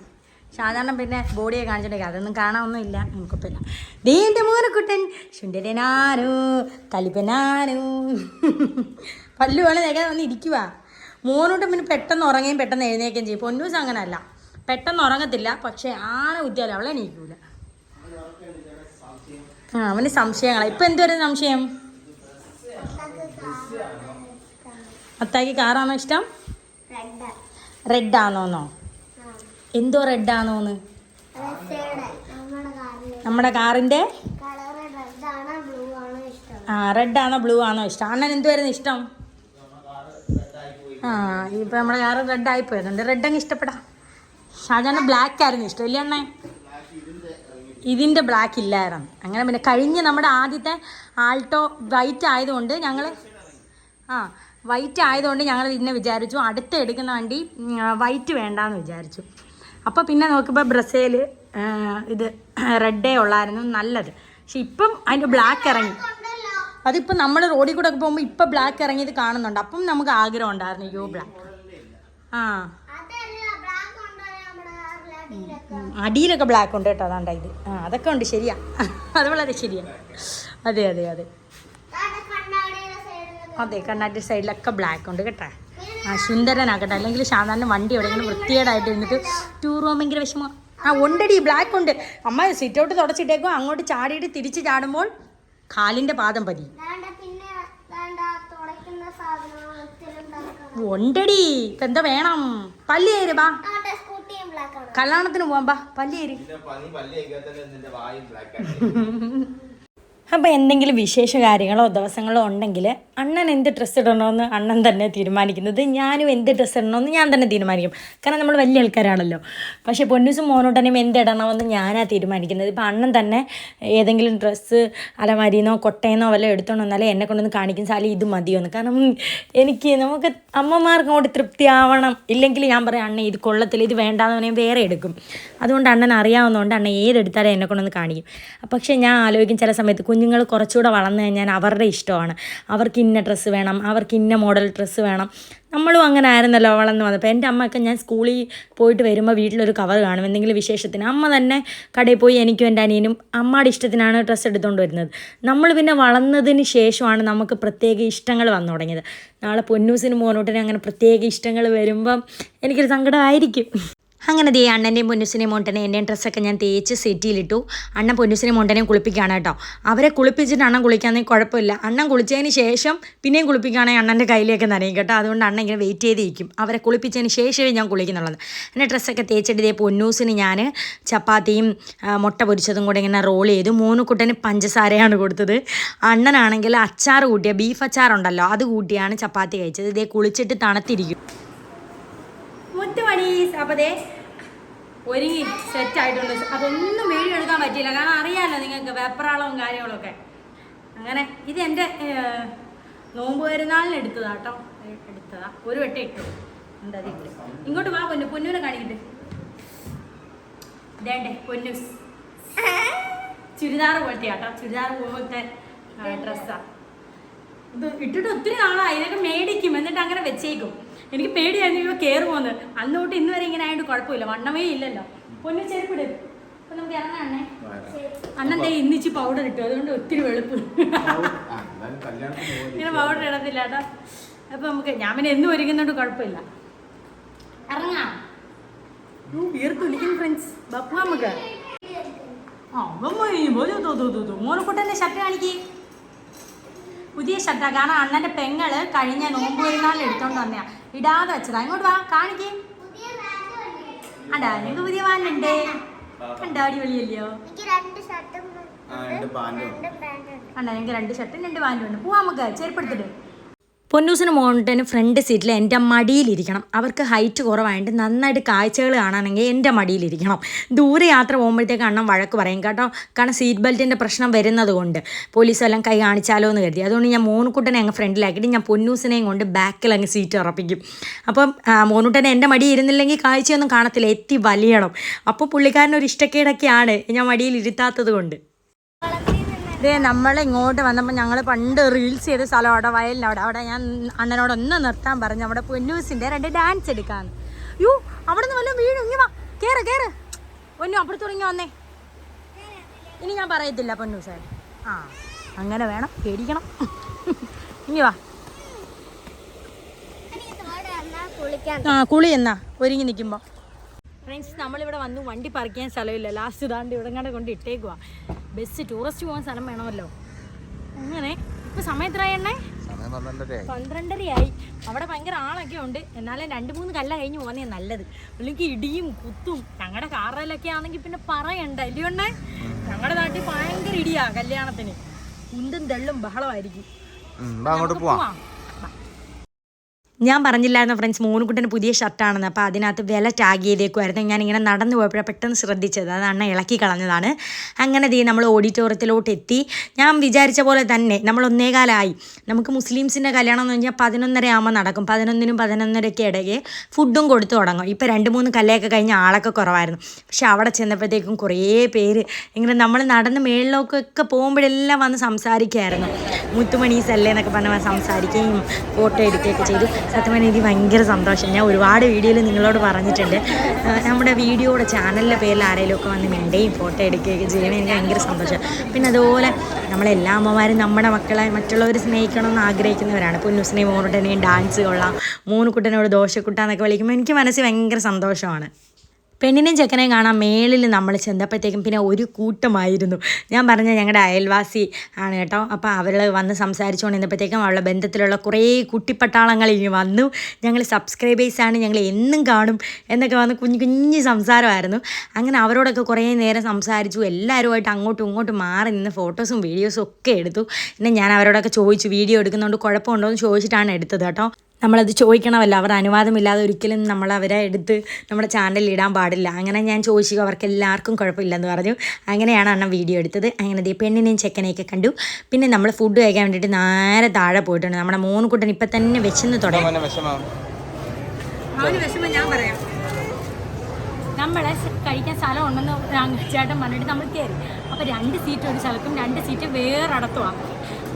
സാധാരണ പിന്നെ ബോഡിയെ കാണിച്ചിട്ടേക്ക് അതൊന്നും കാണാനൊന്നും ഇല്ല, നമുക്കിപ്പില്ല. ദേ മോനക്കുട്ടൻ ശുണ്ടനാനോ കലിപ്പനാനോ. പല്ലു വേണം നേക്കാൻ വന്ന് ഇരിക്കുക. മോനോട്ടും പിന്നെ പെട്ടെന്ന് ഉറങ്ങുകയും പെട്ടെന്ന് എഴുന്നേക്കുകയും ചെയ്യും. പൊന്നൂസ് അങ്ങനല്ല, പെട്ടെന്ന് ഉറങ്ങത്തില്ല, പക്ഷെ ആന കുത്തിയാലും അവളെ എണീക്കൂല. അവന് സംശയങ്ങളാണ്. ഇപ്പം എന്തുവരെ സംശയം? അത്താക്ക് കാറാണോ ഇഷ്ടം? റെഡാണോന്നോ? എന്തോ റെഡാണോന്ന്? നമ്മുടെ കാറിൻ്റെ റെഡാണോ ബ്ലൂ ആണോ ഇഷ്ടം? അണ്ണൻ എന്തുവായിരുന്നു ഇഷ്ടം? ഇപ്പം നമ്മുടെ കാറ് റെഡായിപ്പോയതുകൊണ്ട് റെഡ് അങ്ങ് ഇഷ്ടപ്പെടാം. ഷാജാന് ബ്ലാക്ക് ആയിരുന്നു ഇഷ്ടം, ഇല്ലേ അണ്ണേ? ഇതിൻ്റെ ബ്ലാക്ക് ഇല്ലായിരുന്നു. അങ്ങനെ പിന്നെ കഴിഞ്ഞ് നമ്മുടെ ആദ്യത്തെ ആൾട്ടോ വൈറ്റ് ആയതുകൊണ്ട് ഞങ്ങൾ പിന്നെ വിചാരിച്ചു അടുത്ത എടുക്കുന്ന വണ്ടി വൈറ്റ് വേണ്ടാന്ന് വിചാരിച്ചു. അപ്പോൾ പിന്നെ നോക്കുമ്പോൾ ബ്രസേൽ ഇത് റെഡേ ഉള്ളായിരുന്നു നല്ലത്. പക്ഷെ ഇപ്പം അതിൻ്റെ ബ്ലാക്ക് ഇറങ്ങി. അതിപ്പോൾ നമ്മൾ റോഡിൽ കൂടെ ഒക്കെ പോകുമ്പോൾ ഇപ്പം ബ്ലാക്ക് ഇറങ്ങിയത് കാണുന്നുണ്ട്. അപ്പം നമുക്ക് ആഗ്രഹം ഉണ്ടായിരുന്നു അയ്യോ ബ്ലാക്ക്. അടിയിലൊക്കെ ബ്ലാക്ക് ഉണ്ട് കേട്ടോ. അതാണ്ട ഇത് അതൊക്കെ ഉണ്ട്, ശരിയാ, അത് വളരെ ശരിയാണ്. അതെ കണ്ണാടി സൈഡിലൊക്കെ ബ്ലാക്ക് ഉണ്ട് കേട്ടോ. സുന്ദരനാക്കട്ടെ. അല്ലെങ്കിൽ സാധാരണ വണ്ടി എവിടെയെങ്കിലും വൃത്തികേടായിട്ട് ഇരുന്നിട്ട് ടൂർ പോകാൻ ഭയങ്കര വിഷമം. ഉണ്ടടി ബ്ലാക്ക് ഉണ്ട്. അമ്മ സിറ്റ് ഔട്ട് തുടച്ചിട്ടേക്കും. അങ്ങോട്ട് ചാടിയിട്ട് തിരിച്ച് ചാടുമ്പോൾ കാലിൻ്റെ പാദം പതി. ഉണ്ടടി ഇപ്പൊ എന്താ വേണം? പല്ലിയേര് ബാ, കല്യാണത്തിന് പോവാൻ ബാ, പല്ലിയേര്. അപ്പോൾ എന്തെങ്കിലും വിശേഷ കാര്യങ്ങളോ ദിവസങ്ങളോ ഉണ്ടെങ്കിൽ അണ്ണൻ എന്ത് ഡ്രസ്സ് ഇടണമെന്ന് അണ്ണൻ തന്നെ തീരുമാനിക്കുന്നത്, ഞാനും എന്ത് ഡ്രസ്സ് ഇടണമെന്ന് ഞാൻ തന്നെ തീരുമാനിക്കും. കാരണം നമ്മൾ വലിയ ആൾക്കാരാണല്ലോ. പക്ഷേ പൊന്നൂസും മോനോട്ടനെയും എന്ത് ഇടണമെന്ന് ഞാനാണ് തീരുമാനിക്കുന്നത്. ഇപ്പോൾ അണ്ണൻ തന്നെ ഏതെങ്കിലും ഡ്രസ്സ് അലമാരിന്നോ കൊട്ടയെന്നോ വല്ലതും എടുത്തോണ്ട് വന്നാലേ എന്നെ കൊണ്ടൊന്ന് കാണിക്കും, സാലി ഇത് മതിയോന്ന്. കാരണം നമുക്ക് അമ്മമാർക്ക് അങ്ങോട്ട് തൃപ്തിയാവണം. ഇല്ലെങ്കിൽ ഞാൻ പറയാം അണ്ണൻ ഇത് കൊള്ളത്തില്ല, ഇത് വേണ്ടാന്ന് പറഞ്ഞാൽ വേറെ എടുക്കും. അതുകൊണ്ട് അണ്ണൻ അറിയാവുന്നതുകൊണ്ട് അണ്ണൻ ഏതെടുത്താലും എന്നെ കൊണ്ടൊന്ന് കാണിക്കും. പക്ഷേ ഞാൻ ആലോചിക്കും ചില സമയത്ത് കുഞ്ഞുങ്ങൾ കുറച്ചുകൂടെ വളർന്നു കഴിഞ്ഞാൽ അവരുടെ ഇഷ്ടമാണ്, അവർക്ക് ഇന്ന ഡ്രസ്സ് വേണം, അവർക്ക് ഇന്ന മോഡൽ ഡ്രസ്സ് വേണം. നമ്മളും അങ്ങനെ ആയിരുന്നല്ലോ വളർന്നു വന്നപ്പോൾ. എൻ്റെ അമ്മയൊക്കെ ഞാൻ സ്കൂളിൽ പോയിട്ട് വരുമ്പോൾ വീട്ടിലൊരു കവർ കാണും എന്തെങ്കിലും വിശേഷത്തിന്. അമ്മ തന്നെ കടയിൽ പോയി എനിക്കും എൻ്റെ അനിയനും അമ്മയുടെ ഇഷ്ടത്തിനാണ് ഡ്രസ്സ് എടുത്തുകൊണ്ട് വരുന്നത്. നമ്മൾ പിന്നെ വളർന്നതിന് ശേഷമാണ് നമുക്ക് പ്രത്യേക ഇഷ്ടങ്ങൾ വന്നു തുടങ്ങിയത്. നാളെ പൊന്നൂസിനും മോനോട്ടിനും അങ്ങനെ പ്രത്യേക ഇഷ്ടങ്ങൾ വരുമ്പം എനിക്കൊരു സങ്കടമായിരിക്കും. അങ്ങനെ ദേ അണ്ണൻ്റെയും പൊന്നൂസിനെയും മോണ്ടനെയും എൻ്റെയും ഡ്രസ്സൊക്കെ ഞാൻ തേച്ച് സെറ്റിയിലിട്ടു. അണ്ണൻ പൊന്നൂസിനെയും മോണ്ടനെയും കുളിപ്പിക്കുകയാണ് കേട്ടോ. അവരെ കുളിപ്പിച്ചിട്ട് അണ്ണൻ കുളിക്കാണെങ്കിൽ കുഴപ്പമില്ല. അണ്ണൻ കുളിച്ചതിന് ശേഷം പിന്നെയും കുളിപ്പിക്കുകയാണെങ്കിൽ അണ്ണൻ്റെ കയ്യിലേക്ക് നനയും കേട്ടോ. അതുകൊണ്ട് അണ്ണൻ ഇങ്ങനെ വെയിറ്റ് ചെയ്തിരിക്കും അവരെ കുളിപ്പിച്ചതിന് ശേഷമേ ഞാൻ കുളിക്കുന്നുള്ളത്. എൻ്റെ ഡ്രസ്സൊക്കെ തേച്ചിട്ട് ഇതേ പൊന്നൂസിന് ഞാൻ ചപ്പാത്തിയും മുട്ട പൊരിച്ചതും കൂടെ ഇങ്ങനെ റോൾ ചെയ്തു. മൂന്നുകുട്ടന് പഞ്ചസാരയാണ് കൊടുത്തത്. അണ്ണനാണെങ്കിൽ അച്ചാർ കൂട്ടിയ ബീഫ് അച്ചാറുണ്ടല്ലോ അത് കൂട്ടിയാണ് ചപ്പാത്തി കഴിച്ചത്. ഇതേ കുളിച്ചിട്ട് തണുത്തിരിക്കും. മുത്തുമണീസ് അപ്പോൾ ദേ ഒരുങ്ങി സെറ്റായിട്ടുണ്ട്. അതൊന്നും വീഡിയോ എടുക്കാൻ പറ്റിയില്ല, കാരണം അറിയാമല്ലോ നിങ്ങൾക്ക് വെപ്രാളവും കാര്യങ്ങളൊക്കെ. അങ്ങനെ ഇത് എൻ്റെ നോമ്പ് പെരുന്നാളിന് എടുത്തതാ കേട്ടോ. എടുത്തതാ, ഒരു വട്ടം ഇട്ടു. എന്താ ഇങ്ങോട്ട് വാ പൊന്നൂനെ കാണിക്കട്ടെ. ഇതേണ്ടേ പൊന്നൂസ് ചുരിദാർ പോലത്തെ കേട്ടോ, ചുരിദാർ പോലത്തെ ഡ്രസ്സാണ്. ഇത് ഇട്ടിട്ട് ഒത്തിരി നാളായി. ഇതൊക്കെ മേടിക്കും എന്നിട്ട് അങ്ങനെ വെച്ചേക്കും. എനിക്ക് പേടിയായിരുന്നു കയറുമോന്ന്. അന്ന് തൊട്ട് ഇന്ന് വരെ ഇങ്ങനെ ആയതുകൊണ്ട് കുഴപ്പമില്ല, വണ്ണമേ ഇല്ലല്ലോ. പൊന്നു ചെരുപ്പിടും. അപ്പം നമുക്ക് ഇറങ്ങാണേ. അണ്ണൻ്റെ ഇന്നിച്ച് പൗഡർ ഇട്ടു, അതുകൊണ്ട് ഒത്തിരി വെളുപ്പ്. ഇങ്ങനെ പൗഡർ ഇടത്തില്ല കേട്ടോ. അപ്പം നമുക്ക് ഞാൻ പിന്നെ എന്നും ഒരുങ്ങുന്നോണ്ട് കുഴപ്പമില്ല. ഇറങ്ങാം. വീർത്തുലിക്കും ഫ്രണ്ട്സ്. ബപ്പു നമുക്ക് മോനക്കുട്ടൻ്റെ ഷർട്ട് കാണിക്കേ. പുതിയ ഷർട്ടാ, കാരണം അണ്ണൻ്റെ പെങ്ങള് കഴിഞ്ഞ നോമ്പ് പെരുന്നാളിൽ എടുത്തോണ്ട് വന്നയാ, ഇടാതെ വെച്ചതാ. ഇങ്ങോട്ട് വാ കാണിക്കേ. അണ്ടാ ഞങ്ങൾക്ക് പുതിയ പാൻറ്റുണ്ട്. കണ്ടോ അടിപൊളിയല്ലയോ? അണ്ടാ ഞങ്ങൾക്ക് 2 ഷർട്ടും 2 പാൻറ്റും ഉണ്ട്. പോവാ നമുക്ക് ചെരുപ്പെടുത്തിട്ട്. പൊന്നൂസിന് മോണ്ടന് ഫ്രണ്ട് സീറ്റിൽ എൻ്റെ മടിയിലിരിക്കണം. അവർക്ക് ഹൈറ്റ് കുറവായിട്ട് നന്നായിട്ട് കാഴ്ചകൾ കാണാനെങ്കിൽ എൻ്റെ മടിയിലിരിക്കണം. ദൂരെ യാത്ര പോകുമ്പോഴത്തേക്ക് അണ്ണൻ വഴക്ക് പറയും കേട്ടോ. കാരണം സീറ്റ് ബെൽറ്റിൻ്റെ പ്രശ്നം വരുന്നത് കൊണ്ട് പോലീസെല്ലാം കൈ കാണിച്ചാലോ എന്ന് കരുതി. അതുകൊണ്ട് ഞാൻ മോനുക്കുട്ടനെ അങ്ങ് ഫ്രണ്ടിലാക്കിയിട്ട് ഞാൻ പൊന്നൂസിനെയും കൊണ്ട് ബാക്കിൽ അങ്ങ് സീറ്റ് ഉറപ്പിക്കും. അപ്പം മോനുട്ടനെ എൻ്റെ മടി ഇരുന്നില്ലെങ്കിൽ കാഴ്ചയൊന്നും കാണത്തില്ല, എത്തി വലിയണം. അപ്പോൾ പുള്ളിക്കാരനൊരു ഇഷ്ടക്കേടൊക്കെയാണ് ഞാൻ മടിയിൽ ഇരുത്താത്തത് കൊണ്ട്. ഇതേ നമ്മൾ ഇങ്ങോട്ട് വന്നപ്പോൾ ഞങ്ങൾ പണ്ട് റീൽസ് ചെയ്ത സ്ഥലം അവിടെ വയലിനവിടെ. അവിടെ ഞാൻ അണ്ണനോട് ഒന്ന് നിർത്താൻ പറഞ്ഞു. അവിടെ പൊന്നൂസിൻ്റെ 2 ഡാൻസ് എടുക്കാന്ന്. യോ അവിടെ നിന്ന് വല്ലതും വീഴും. ഇങ്ങി വാ, കയറ് പൊന്നു അപ്പുറത്ത് തുടങ്ങി വന്നേ. ഇനി ഞാൻ പറയത്തില്ല പൊന്നൂസേ. അങ്ങനെ വേണം, പേടിക്കണം. ഇങ്ങി വാ. കുളി എന്നാ ഒരുങ്ങി നിൽക്കുമ്പോൾ. ഫ്രണ്ട്സ് നമ്മളിവിടെ വന്നു, വണ്ടി പാർക്ക് ചെയ്യാൻ സ്ഥലമില്ല. ലാസ്റ്റ് ഇതാണ്ട് ഇവിടെ കണ്ട് കൊണ്ട് ഇട്ടേക്കുവാ. ബസ് ടൂറിസ്റ്റ് പോകാൻ സ്ഥലം വേണമല്ലോ. അങ്ങനെ ഇപ്പൊ സമയം എത്രയാണേ? 12:30 അവിടെ ഭയങ്കര ആളൊക്കെ ഉണ്ട്. എന്നാലും 2-3 കല്ല കഴിഞ്ഞ് പോകുന്നേ നല്ലത്. അല്ലെങ്കിൽ ഇടിയും കുത്തും. ഞങ്ങളുടെ കാറിലൊക്കെ ആണെങ്കിൽ പിന്നെ പറയണ്ട ഇല്ലയോണ്ടേ. ഞങ്ങളുടെ നാട്ടിൽ ഭയങ്കര ഇടിയാ കല്യാണത്തിന്. കുണ്ടും തെള്ളും ബഹളമായിരിക്കും. ഞാൻ പറഞ്ഞില്ലായിരുന്നു ഫ്രണ്ട്സ് മോനുകുട്ടന് പുതിയ ഷർട്ടാണെന്ന്. അപ്പോൾ അതിനകത്ത് വില ടാഗ് ചെയ്തേക്കുമായിരുന്നു. ഞാനിങ്ങനെ നടന്നു പോയപ്പോഴാണ് പെട്ടെന്ന് ശ്രദ്ധിച്ചത്. അത് അണ്ണ ഇളക്കി കളഞ്ഞതാണ്. അങ്ങനെ നമ്മൾ ഓഡിറ്റോറിയത്തിലോട്ട് എത്തി. ഞാൻ വിചാരിച്ച പോലെ തന്നെ നമ്മൾ 1:15 നമുക്ക് മുസ്ലിംസിൻ്റെ കല്യാണം എന്ന് പറഞ്ഞാൽ 11:30 ആകുമ്പോൾ നടക്കും. 11നും 11:30 ഇടയ്ക്ക് ഫുഡും കൊടുത്തു തുടങ്ങും. ഇപ്പോൾ 2-3 കല്ലയൊക്കെ കഴിഞ്ഞ് ആളൊക്കെ കുറവായിരുന്നു. പക്ഷെ അവിടെ ചെന്നപ്പോഴത്തേക്കും കുറേ പേര് ഇങ്ങനെ നമ്മൾ നടന്ന് മേളിലൊക്കെ പോകുമ്പോഴെല്ലാം വന്ന് സംസാരിക്കുമായിരുന്നു. മുത്തുമണീസ് അല്ലേ എന്നൊക്കെ പറഞ്ഞ് സംസാരിക്കുകയും ഫോട്ടോ എടുക്കുകയൊക്കെ ചെയ്തു. സത്യം പറഞ്ഞാൽ എനിക്ക് ഭയങ്കര സന്തോഷം. ഞാൻ ഒരുപാട് വീഡിയോയിൽ നിങ്ങളോട് പറഞ്ഞിട്ടുണ്ട്. നമ്മുടെ വീഡിയോയുടെ ചാനലിൻ്റെ പേരിൽ ആരെങ്കിലുമൊക്കെ വന്ന് മിണ്ടുകയും ഫോട്ടോ എടുക്കുകയൊക്കെ ചെയ്യുമ്പോൾ എനിക്ക് ഭയങ്കര സന്തോഷം. പിന്നെ അതുപോലെ നമ്മളെല്ലാ അമ്മമാരും നമ്മുടെ മക്കളെ മറ്റുള്ളവർ സ്നേഹിക്കണമെന്ന് ആഗ്രഹിക്കുന്നവരാണ്. പൊന്നൂസിനെയും മോനുട്ടനെയും ഡാൻസ് കൊള്ളാം, മോനുകുട്ടനോട് ദോശക്കുട്ട എന്നൊക്കെ വിളിക്കുമ്പോൾ എനിക്ക് മനസ്സിൽ ഭയങ്കര സന്തോഷമാണ്. പെണ്ണിനെയും ചെക്കനെയും കാണാൻ മേളിൽ നമ്മൾ ചെന്നപ്പോഴത്തേക്കും പിന്നെ ഒരു കൂട്ടമായിരുന്നു. ഞാൻ പറഞ്ഞ ഞങ്ങളുടെ അയൽവാസി ആണ് കേട്ടോ. അപ്പോൾ അവൾ വന്ന് സംസാരിച്ചുകൊണ്ട് നിന്നപ്പോഴത്തേക്കും അവളുടെ ബന്ധത്തിലുള്ള കുറേ കുട്ടിപ്പട്ടാളങ്ങൾ ഇനി വന്നു. ഞങ്ങൾ സബ്സ്ക്രൈബേഴ്സാണ്, ഞങ്ങൾ എന്നും കാണും എന്നൊക്കെ വന്ന് കുഞ്ഞു കുഞ്ഞ് സംസാരമായിരുന്നു. അങ്ങനെ അവരോടൊക്കെ കുറേ നേരം സംസാരിച്ചു. എല്ലാവരുമായിട്ട് അങ്ങോട്ടും ഇങ്ങോട്ടും മാറി നിന്ന് ഫോട്ടോസും വീഡിയോസും ഒക്കെ എടുത്തു. പിന്നെ ഞാൻ അവരോടൊക്കെ ചോദിച്ചു വീഡിയോ എടുക്കുന്നതുകൊണ്ട് കുഴപ്പമുണ്ടോ എന്ന് ചോദിച്ചിട്ടാണ് എടുത്തത് കേട്ടോ. നമ്മളത് ചോദിക്കണമല്ലോ, അവർ അനുവാദമില്ലാതെ ഒരിക്കലും നമ്മൾ അവരെ എടുത്ത് നമ്മുടെ ചാനലിൽ ഇടാൻ പാടില്ല. അങ്ങനെ ഞാൻ ചോദിച്ചു, അവർക്ക് എല്ലാവർക്കും കുഴപ്പമില്ലെന്ന് പറഞ്ഞു. അങ്ങനെയാണ് അണ്ണൻ വീഡിയോ എടുത്തത്. അങ്ങനെ പെണ്ണിനെയും ചെക്കനെയൊക്കെ കണ്ടു. പിന്നെ നമ്മൾ ഫുഡ് കഴിക്കാൻ വേണ്ടിയിട്ട് നേരെ താഴെ പോയിട്ടുണ്ട്. നമ്മുടെ മൂന്നുകുട്ടൻ ഇപ്പം തന്നെ വിശന്ന് തുടങ്ങി. അവന് വിഷമം ഞാൻ പറയാം. നമ്മളെ കഴിക്കാൻ സ്ഥലം ഉണ്ടെന്ന് ചേട്ടൻ പറഞ്ഞിട്ട് നമ്മൾ കയറി. അപ്പോൾ 2 സീറ്റ് ഒരു സ്ഥലത്തും 2 സീറ്റ് വേറെ അടത്തുവാണ്.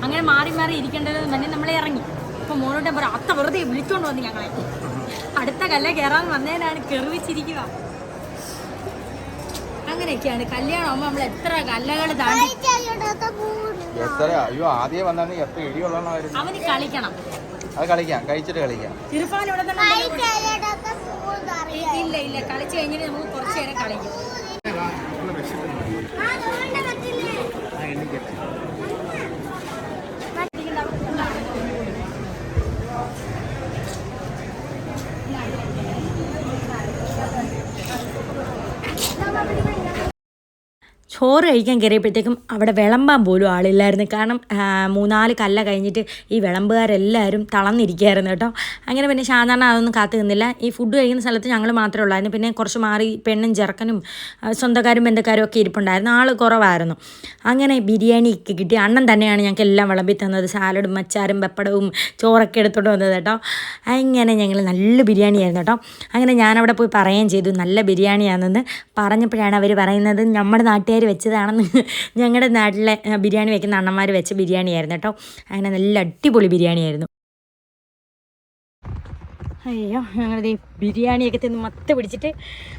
അങ്ങനെ മാറി മാറി ഇരിക്കേണ്ടതെന്ന് പറഞ്ഞ് നമ്മൾ ഇറങ്ങി. അപ്പോൾ മോനോട്ട് പറയും അത്ത വെറുതെ വിളിച്ചുകൊണ്ട് വന്ന് ഞങ്ങളെ അടുത്ത കല്ല കയറാൻ വന്നതിനാണ് കെറിവിച്ചിരിക്കുക. അങ്ങനെയൊക്കെയാണ് കല്യാണം ആകുമ്പോൾ നമ്മൾ എത്ര കല്ലകൾ താണ്ടി. അവന് കളിക്കണം, അത് കളിക്കാം, കഴിച്ചിട്ട് കളിക്കാം. ഇർഫാൻ ഇവിടെ തന്നെ ഇല്ല ഇല്ല കളിച്ചു കഴിഞ്ഞിട്ട് നമുക്ക് കുറച്ച് നേരം കളിക്കും. ചോറ് കഴിക്കാൻ കയറിയപ്പോഴത്തേക്കും അവിടെ വിളമ്പാൻ പോലും ആളില്ലായിരുന്നു. കാരണം 3-4 കല്ല കഴിഞ്ഞിട്ട് ഈ വിളമ്പുകാരെല്ലാവരും തളർന്നിരിക്കുകയായിരുന്നു കേട്ടോ. അങ്ങനെ പിന്നെ സാധാരണ അതൊന്നും കാത്തു നിന്നില്ല. ഈ ഫുഡ് കഴിക്കുന്ന സ്ഥലത്ത് ഞങ്ങൾ മാത്രമേ ഉള്ളായിരുന്നു. പിന്നെ കുറച്ച് മാറി പെണ്ണും ചെറുക്കനും സ്വന്തക്കാരും ബന്ധുക്കാരും ഒക്കെ ഇരിപ്പുണ്ടായിരുന്നു. ആൾ കുറവായിരുന്നു. അങ്ങനെ ബിരിയാണി കിട്ടി. അണ്ണൻ തന്നെയാണ് ഞങ്ങൾക്ക് എല്ലാം വിളമ്പി തന്നത്. സാലഡും അച്ചാറും പപ്പടവും ചോറൊക്കെ എടുത്തോണ്ട് വന്നത് കേട്ടോ. അങ്ങനെ ഞങ്ങൾ നല്ല ബിരിയാണിയായിരുന്നു കേട്ടോ. അങ്ങനെ ഞാനവിടെ പോയി പറയുകയും ചെയ്തു നല്ല ബിരിയാണിയാണെന്ന്. പറഞ്ഞപ്പോഴാണ് അവർ പറയുന്നത് നമ്മുടെ നാട്ടുകാർ വെച്ചതാണെന്ന്. ഞങ്ങളുടെ നാട്ടിലെ ബിരിയാണി വെക്കുന്ന അണ്ണന്മാർ വെച്ച ബിരിയാണിയായിരുന്നു കേട്ടോ. അങ്ങനെ നല്ല അടിപൊളി ബിരിയാണിയായിരുന്നു. അയ്യോ ഞങ്ങളിത് ബിരിയാണിയൊക്കെ തിന്ന് മത്ത് പിടിച്ചിട്ട്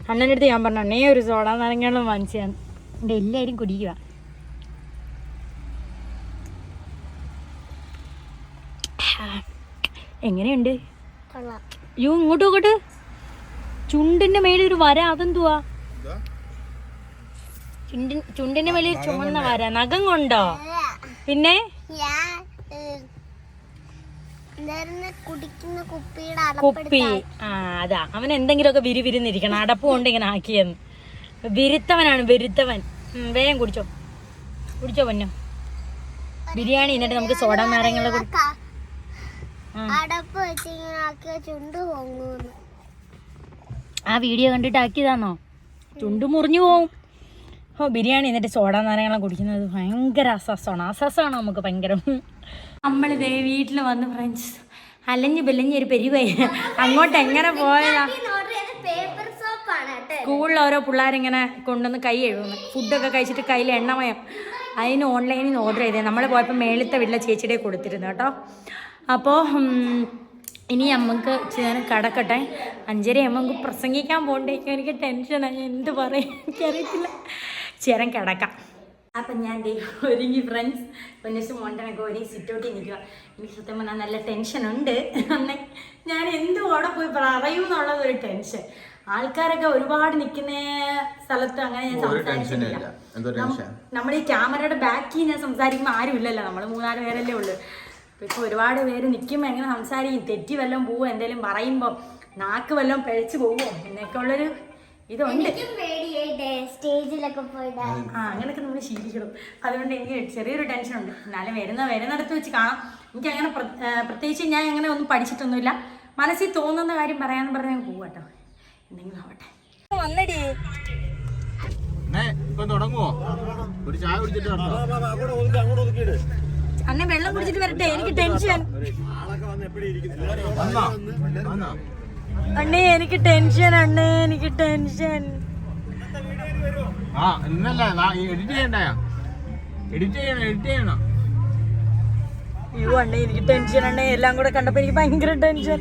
അണ്ണൻ്റെ അടുത്ത് ഞാൻ പറഞ്ഞു അണ്ണേ ഒരു സോഡ നാരങ്ങളും വാങ്ങിച്ചതാണ്. എൻ്റെ എല്ലാവരും കുടിക്കുക. എങ്ങനെയുണ്ട്? യോ ഇങ്ങോട്ട് നോക്കട്ടെ. ചുണ്ടിൻ്റെ മേളിൽ ഒരു വര, അതെന്തുവാ? ചുണ്ടിന്റെ മേളിൽ ചുമന്ന വര, നഖം കൊണ്ടോ? പിന്നെ കുപ്പി. അതാ അവൻ എന്തെങ്കിലുമൊക്കെ വിരിവിരുന്നിരിക്കണം. അടപ്പ് കൊണ്ട് ഇങ്ങനെ ആക്കിയെന്ന്. വിരുത്തവനാണ് വിരുത്തവൻ. വേഗം കുടിച്ചോ കുടിച്ചോ പൊന്നോ ബിരിയാണി. എന്നിട്ട് നമുക്ക് സോഡ നാരങ്ങളെ ആ വീഡിയോ കണ്ടിട്ട് ആക്കിയതാണോ? ചുണ്ട് മുറിഞ്ഞു പോവും. ഓ ബിരിയാണി എന്നിട്ട് സോഡ നാരങ്ങളും കുടിക്കുന്നത് ഭയങ്കര അസസ്സാണ് നമുക്ക് ഭയങ്കര. നമ്മളിതേ വീട്ടിൽ വന്ന് ഫ്രണ്ട്സ് അലഞ്ഞ് ബെല്ലഞ്ഞ് ഒരു പെരുവായി. അങ്ങോട്ട് എങ്ങനെ പോയതാ? സ്കൂളിൽ ഓരോ പിള്ളേരിങ്ങനെ കൊണ്ടുവന്ന് കൈ എഴുതുന്നു. ഫുഡൊക്കെ കഴിച്ചിട്ട് കയ്യിൽ എണ്ണമയം. അതിന് ഓൺലൈനിൽ നിന്ന് ഓർഡർ ചെയ്തേ. നമ്മൾ പോയപ്പോൾ മേളത്തെ വീട്ടിലെ ചേച്ചിയുടെ കൊടുത്തിരുന്നു കേട്ടോ. അപ്പോൾ ഇനി നമുക്ക് ചേരം കിടക്കട്ടെ. 5:30 നമുക്ക് പ്രസംഗിക്കാൻ പോകണ്ടേ. എനിക്ക് ടെൻഷനായി, എന്ത് പറയും എനിക്കറിയത്തില്ല. ചേരം കിടക്കാം. അപ്പം ഞാൻ ഒരുങ്ങി ഫ്രണ്ട്സ്. പൊന്നസും മോണ്ടനൊക്കെ ഒരേ സിറ്റൗട്ടിൽ നിൽക്കുക. എനിക്ക് സത്യം പറഞ്ഞാൽ നല്ല ടെൻഷനുണ്ട്. അന്നേ ഞാൻ എന്തും അവിടെ പോയി പറയൂ എന്നുള്ളത് ഒരു ടെൻഷൻ. ആൾക്കാരൊക്കെ ഒരുപാട് നിൽക്കുന്ന സ്ഥലത്ത് അങ്ങനെ ഞാൻ സംസാരിച്ചിട്ടില്ല. നമ്മുടെ ഈ ക്യാമറയുടെ ബാക്കിൽ ഞാൻ സംസാരിക്കുമ്പോൾ ആരും ഇല്ലല്ലോ, നമ്മൾ 3-4 പേരല്ലേ ഉള്ളൂ. ഇപ്പോൾ ഒരുപാട് പേര് നിൽക്കുമ്പോൾ എങ്ങനെ സംസാരിക്കും? തെറ്റി വല്ലതും പോവോ? എന്തെങ്കിലും പറയുമ്പോൾ നാക്ക് വല്ലതും പിഴച്ചു പോവോ എന്നൊക്കെ ഉള്ളൊരു ഇതുണ്ട്. അങ്ങനെയൊക്കെ നമ്മൾ ശീലിക്കണം. അതുകൊണ്ട് എനിക്ക് ചെറിയൊരു ടെൻഷനുണ്ട്. എന്നാലും വരുന്നിടത്ത് വെച്ച് കാണാം. എനിക്കങ്ങനെ പ്രത്യേകിച്ച് ഞാൻ അങ്ങനെ ഒന്നും പഠിച്ചിട്ടൊന്നുമില്ല. മനസ്സിൽ തോന്നുന്ന കാര്യം പറയാമെന്ന് പറഞ്ഞാൽ ഞാൻ പോവാം കേട്ടോ. എന്തെങ്കിലും ആവട്ടെ. വന്നടി അന്നെ വെള്ളം കുടിച്ചിട്ട് വരട്ടെ. എനിക്ക് ടെൻഷൻ അണ്ണേ, എനിക്ക് ടെൻഷൻ അണ്ണേ, എനിക്ക് ടെൻഷൻ. അയ്യോ അണ്ണേ എനിക്ക് ടെൻഷൻ അണ്ണേ. എല്ലാം കൂടെ കണ്ടപ്പോ എനിക്ക് ഭയങ്കര ടെൻഷൻ.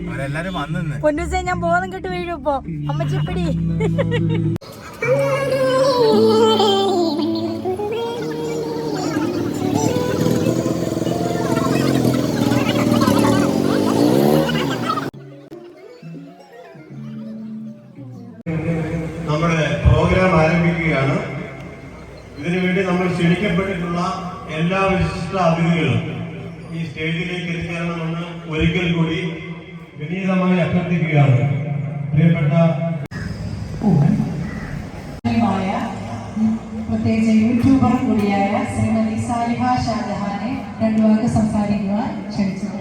പൊന്നൂസേ ഞാൻ ബോധം കെട്ട് വീഴും ഇപ്പൊ. അമ്മച്ചിപ്പിടി. നമ്മുടെ ഇതിനുവേണ്ടി നമ്മൾ ക്ഷണിക്കപ്പെട്ടിട്ടുള്ള എല്ലാ വിശിഷ്ട അതിഥികളും ഈ സ്റ്റേജിലേക്ക് എത്തിച്ചേരണമെന്ന് ഒരിക്കൽ കൂടി വിനീതമായി അഭ്യർത്ഥിക്കുകയാണ്. പ്രിയപ്പെട്ട പ്രത്യേകിച്ച് യൂട്യൂബർ കൂടിയായ ശ്രീമതി സാലിഹ ഷാജഹാനെ രണ്ടു വാക്ക് സംസാരിക്കുവാൻ ക്ഷണിച്ചത്.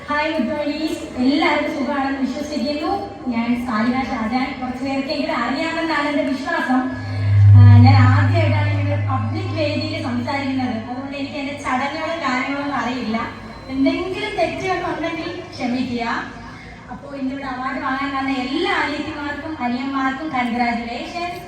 ഹായ് മുത്തോളീസ്, എല്ലാവർക്കും സുഖമാണെന്ന് വിശ്വസിക്കുന്നു. ഞാൻ സാലിഹ ഷാജഹാൻ. കുറച്ച് പേർക്കെങ്കിലും അറിയാമെന്നാണ് എൻ്റെ വിശ്വാസം. ഞാൻ ആദ്യമായിട്ടാണ് ഇവിടെ പബ്ലിക് വേദിയിൽ സംസാരിക്കുന്നത്. അതുകൊണ്ട് എനിക്ക് എൻ്റെ ചടങ്ങുകളും കാര്യങ്ങളൊന്നും അറിയില്ല. എന്തെങ്കിലും തെറ്റുകളുണ്ടെങ്കിൽ ക്ഷമിക്കുക. അപ്പോൾ ഇന്നിവിടെ അവാർഡ് വാങ്ങാൻ വന്ന എല്ലാ അനിയത്തിമാർക്കും അനിയന്മാർക്കും കൺഗ്രാജുലേഷൻസ്.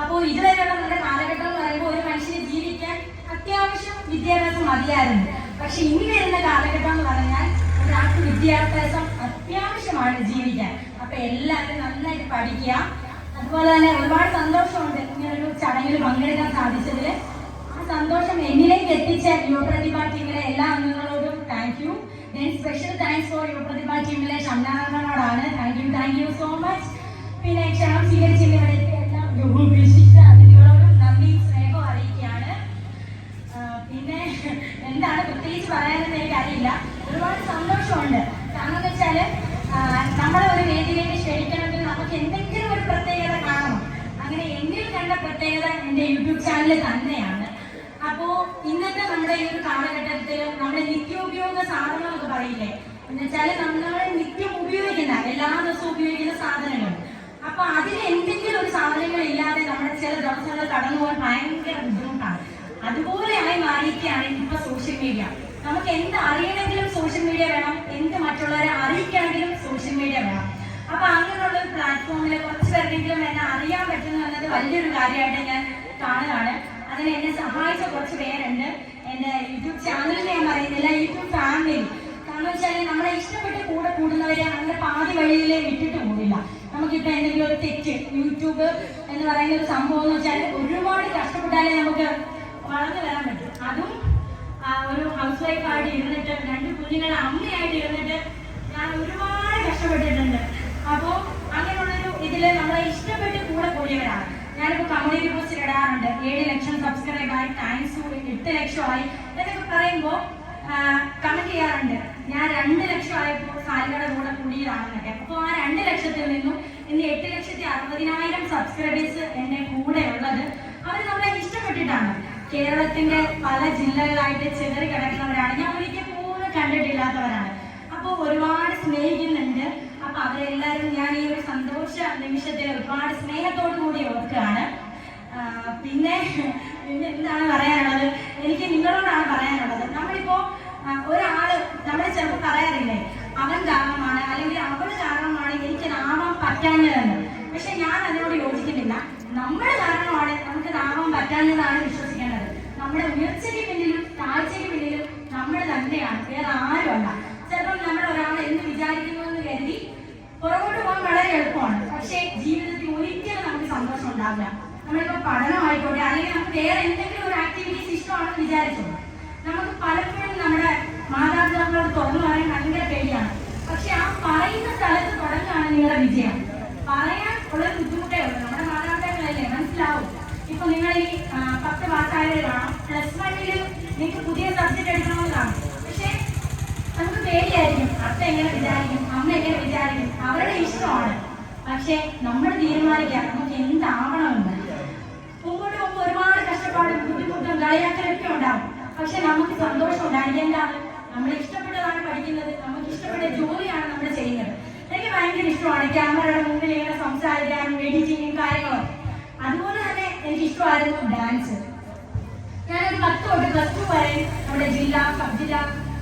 അപ്പോൾ ഇതുവരെയുള്ള നമ്മുടെ കാലഘട്ടം എന്ന് പറയുമ്പോൾ ഒരു മനുഷ്യന് ജീവിക്കാൻ അത്യാവശ്യം വിദ്യാഭ്യാസം മതിയായിരുന്നു. പക്ഷെ ഇനി വരുന്ന കാലഘട്ടം എന്ന് പറഞ്ഞാൽ ഒരാൾക്ക് വിദ്യാഭ്യാസം അത്യാവശ്യമാണ് ജീവിക്കാൻ. അപ്പൊ എല്ലാവരും നന്നായിട്ട് പഠിക്കുക. അതുപോലെ തന്നെ ഒരുപാട് സന്തോഷമുണ്ട് ഇങ്ങനൊരു ചടങ്ങിൽ പങ്കെടുക്കാൻ സാധിച്ചതിൽ. ആ സന്തോഷം എന്നിലേക്ക് എത്തിച്ച യുവപ്രതിഭ ടീമിലെ എല്ലാ അംഗങ്ങളോടും thank you. Special thanks for Yuvaprathibha ടീമിലെ ഷംനാനോടാണ്. Thank you so much. പിന്നെ ക്ഷണം സ്വീകരിച്ചില്ലേ എല്ലാ വിശിഷ്ട അതിഥികളോടും നന്ദി സ്നേഹവും അറിയിക്കുകയാണ്. പിന്നെ എന്താണ് പ്രത്യേകിച്ച് പറയാനെന്ന് എനിക്കറിയില്ല. ഒരുപാട് സന്തോഷമുണ്ട്. കാരണം എന്ന് വെച്ചാല് നമ്മളെ ഒരു വേദിയിലേക്ക് ക്ഷണിക്കണമെങ്കിൽ നമുക്ക് എന്തെങ്കിലും ഒരു പ്രത്യേകത കാണണം. അങ്ങനെ എന്നിൽ കണ്ട പ്രത്യേകത എൻ്റെ യൂട്യൂബ് ചാനൽ തന്നെയാണ്. അപ്പോ ഇന്നത്തെ നമ്മുടെ ഈ ഒരു കാലഘട്ടത്തിൽ നമ്മുടെ നിത്യോപയോഗ സാധനങ്ങളൊക്കെ പറയില്ലേ, എന്ന് വെച്ചാല് നമ്മൾ നിത്യം ഉപയോഗിക്കുന്ന എല്ലാ ദിവസവും ഉപയോഗിക്കുന്ന സാധനങ്ങൾ. അപ്പൊ അതിൽ എന്തെങ്കിലും ഒരു സാധനങ്ങൾ ഇല്ലാതെ നമ്മുടെ ചില ദിവസങ്ങൾ കടന്നു പോകാൻ ഭയങ്കര ബുദ്ധിമുട്ടാണ്. അതുപോലെയായി മാറിയിരിക്കുകയാണ് ഇപ്പൊ സോഷ്യൽ മീഡിയ. നമുക്ക് എന്ത് അറിയണമെങ്കിലും സോഷ്യൽ മീഡിയ വേണം, എന്ത് മറ്റുള്ളവരെ അറിയിക്കണമെങ്കിലും സോഷ്യൽ മീഡിയ വേണം. അപ്പൊ അങ്ങനെയുള്ള ഒരു പ്ലാറ്റ്ഫോമിൽ കുറച്ച് പേർക്കെങ്കിലും എന്നെ അറിയാൻ പറ്റുന്നു എന്നത് വലിയൊരു കാര്യമായിട്ട് ഞാൻ കാണുകയാണ്. അതിന് എന്നെ സഹായിച്ച കുറച്ച് പേരുണ്ട്. എൻ്റെ യൂട്യൂബ് ചാനലിൽ ഞാൻ പറയുന്നില്ല, യൂട്യൂബ് ഫാമിലി. കാരണം വെച്ചാൽ നമ്മളെ ഇഷ്ടപ്പെട്ട് കൂടെ കൂടുന്നവരെ അങ്ങനെ പാതി വഴിയിൽ വിട്ടിട്ട് കൂടില്ല. നമുക്കിപ്പോ എന്തെങ്കിലും ഒരു തെറ്റ്, യൂട്യൂബ് എന്ന് പറയുന്ന ഒരു സംഭവം എന്ന് വെച്ചാൽ ഒരുപാട് കഷ്ടപ്പെട്ടാലേ നമുക്ക് വളർന്നു വരാൻ പറ്റും. അതും ഒരു ഹൗസ് വൈഫായിട്ട് ഇരുന്നിട്ട് 2 കുഞ്ഞുങ്ങളെ അമ്മയായിട്ട് ഇരുന്നിട്ട് ഞാൻ ഒരുപാട് കഷ്ടപ്പെട്ടിട്ടുണ്ട്. അപ്പോൾ അങ്ങനെയുള്ളൊരു ഇതിൽ നമ്മളെ ഇഷ്ടപ്പെട്ട് കൂടെ കൂടിയവരാണ്. ഞാനിപ്പോൾ കമ്മ്യൂണിറ്റി പോസ്റ്റ് ഇടാറുണ്ട്. 7 ലക്ഷം സബ്സ്ക്രൈബായി, താങ്ക്സ് 8 ലക്ഷമായി എന്നൊക്കെ പറയുമ്പോൾ കമന്റ് ചെയ്യാറുണ്ട്. ഞാൻ 2 ലക്ഷം ആയപ്പോൾ സാലിയുടെ കൂടെ കൂടിയതാണെന്നൊക്കെ. അപ്പോൾ ആ 2 ലക്ഷത്തിൽ നിന്നും ഇന്ന് 8,60,000 സബ്സ്ക്രൈബേഴ്സ് എൻ്റെ കൂടെ ഉള്ളത് അവർ നമ്മളെ ഇഷ്ടപ്പെട്ടിട്ടാണ്. കേരളത്തിന്റെ പല ജില്ലകളായിട്ട് ചിതറി കിടക്കുന്നവരാണ്. ഞാൻ ഒരിക്കൽ പോലും കണ്ടിട്ടില്ലാത്തവരാണ്. അപ്പോൾ ഒരുപാട് സ്നേഹിക്കുന്നുണ്ട്. അപ്പൊ അവരെല്ലാവരും ഞാൻ ഈ ഒരു സന്തോഷ നിമിഷത്തിൽ ഒരുപാട് സ്നേഹത്തോടു കൂടി ഓർക്കുകയാണ്. പിന്നെ എന്താണ് പറയാനുള്ളത്, എനിക്ക് നിങ്ങളോടാണ് പറയാനുള്ളത്. നമ്മളിപ്പോ ഒരാള് നമ്മൾ ചിലപ്പോൾ പറയാറില്ലേ, അവൻ കാരണമാണ് അല്ലെങ്കിൽ അവള് കാരണമാണ് എനിക്കിതാവാൻ പറ്റാഞ്ഞതെന്ന്. പക്ഷെ ഞാൻ അതിനോട് യോജിക്കുന്നില്ല. നമ്മുടെ കാരണമാണ് നമുക്ക് ആവാൻ പറ്റാഞ്ഞതാണ് വിശ്വസിക്കേണ്ടത്. നമ്മുടെ ഉയർച്ചയ്ക്ക് പിന്നിലും താഴ്ചയ്ക്ക് പിന്നിലും നമ്മൾ തന്നെയാണ്, വേറെ ആരുമല്ല. ചിലപ്പോൾ നമ്മൾ ഒരാൾ എന്ത് വിചാരിക്കുന്നു എന്ന് കരുതി പുറകോട്ട് പോകാൻ വളരെ എളുപ്പമാണ്. പക്ഷേ ജീവിതത്തിൽ ഒരിക്കലും നമുക്ക് സന്തോഷം ഉണ്ടാവില്ല. നമ്മളിപ്പോൾ പഠനമായിക്കോട്ടെ അല്ലെങ്കിൽ നമുക്ക് വേറെ എന്തെങ്കിലും ഒരു ആക്ടിവിറ്റീസ് ഇഷ്ടമാണെന്ന് വിചാരിച്ചോ, നമുക്ക് പലപ്പോഴും നമ്മുടെ മാതാപിതാക്കളോട് തുറന്നു പറയാൻ ഭയങ്കര പേടിയാണ്. പക്ഷെ ആ പറയുന്ന സ്ഥലത്ത് തുടങ്ങുകയാണ് നിങ്ങളുടെ വിജയം. പറയാൻ ഉള്ള ബുദ്ധിമുട്ടേ ഉള്ളൂ. നമ്മുടെ മാതാപിതാക്കളല്ലേ, മനസ്സിലാവും. ഇപ്പൊ നിങ്ങൾ ഈ 10 പാസ്സായവർ കാണാം, +1 നിങ്ങൾക്ക് പുതിയ സബ്ജക്ട് എടുക്കണമെന്ന് കാണും. പക്ഷെ നമുക്ക് പേടിയായിരിക്കും, അപ്പ എങ്ങനെ വിചാരിക്കും, അമ്മ എങ്ങനെ വിചാരിക്കും, അവരുടെ ഇഷ്ടമാണ്. പക്ഷെ നമ്മൾ തീരുമാനിക്കാം നമുക്ക് എന്താവണമെന്ന്. മുമ്പോട്ട് പോകുമ്പോൾ ഒരുപാട് കഷ്ടപ്പാടും ബുദ്ധിമുട്ടും കളിയാക്കലൊക്കെ ഉണ്ടാവും. പക്ഷെ നമുക്ക് സന്തോഷം ഉണ്ടായിരിക്കും. എന്താണ്, നമ്മൾ ഇഷ്ടപ്പെട്ടതാണ് പഠിക്കുന്നത്, നമുക്ക് ഇഷ്ടപ്പെട്ട ജോലിയാണ് നമ്മൾ ചെയ്യുന്നത്. എനിക്ക് ഭയങ്കര ഇഷ്ടമാണ് ക്യാമറയുടെ മുമ്പിൽ ഇങ്ങനെ സംസാരിക്കാനും എഡിറ്റിങ്ങും കാര്യങ്ങളും. അതുപോലെ തന്നെ എനിക്ക് ഇഷ്ടമായിരുന്നു ഡാൻസ്. ഞാനൊരു 10 തൊട്ട് +2 വരെ നമ്മുടെ ജില്ലാ, സബ് ജില്ലാ,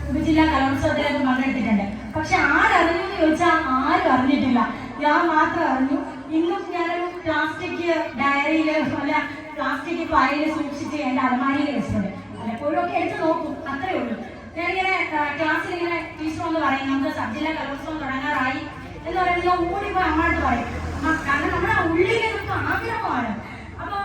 ഉപജില്ലാ കലോത്സവത്തിലൊക്കെ പങ്കെടുത്തിട്ടുണ്ട്. പക്ഷെ ആരറിഞ്ഞു എന്ന് ചോദിച്ചാൽ ആരും അറിഞ്ഞിട്ടില്ല, ഞാൻ മാത്രം അറിഞ്ഞു. ഇന്നും ഞാനൊരു പ്ലാസ്റ്റിക് ഡയറിയിൽ അല്ല പ്ലാസ്റ്റിക് ഫയൽ സൂക്ഷിച്ച് എൻ്റെ അലമാരിയിൽ വെച്ചിട്ടുണ്ട്. പലപ്പോഴും ഒക്കെ എടുത്ത് നോക്കും, അത്രേ ഉള്ളൂ. ഞാനിങ്ങനെ ക്ലാസ്സിൽ ഇങ്ങനെ ടീച്ചർ ഒന്ന് പറയും, നമുക്ക് സബ് ജില്ലാ കലോത്സവം തുടങ്ങാറായി എന്ന് പറയുന്നത് ഞാൻ ഓടിപ്പോയി അമ്മയോട് പറയും. കാരണം നമ്മുടെ ഉള്ളിൽ നമുക്ക് ആഗ്രഹമാണ്. അപ്പൊ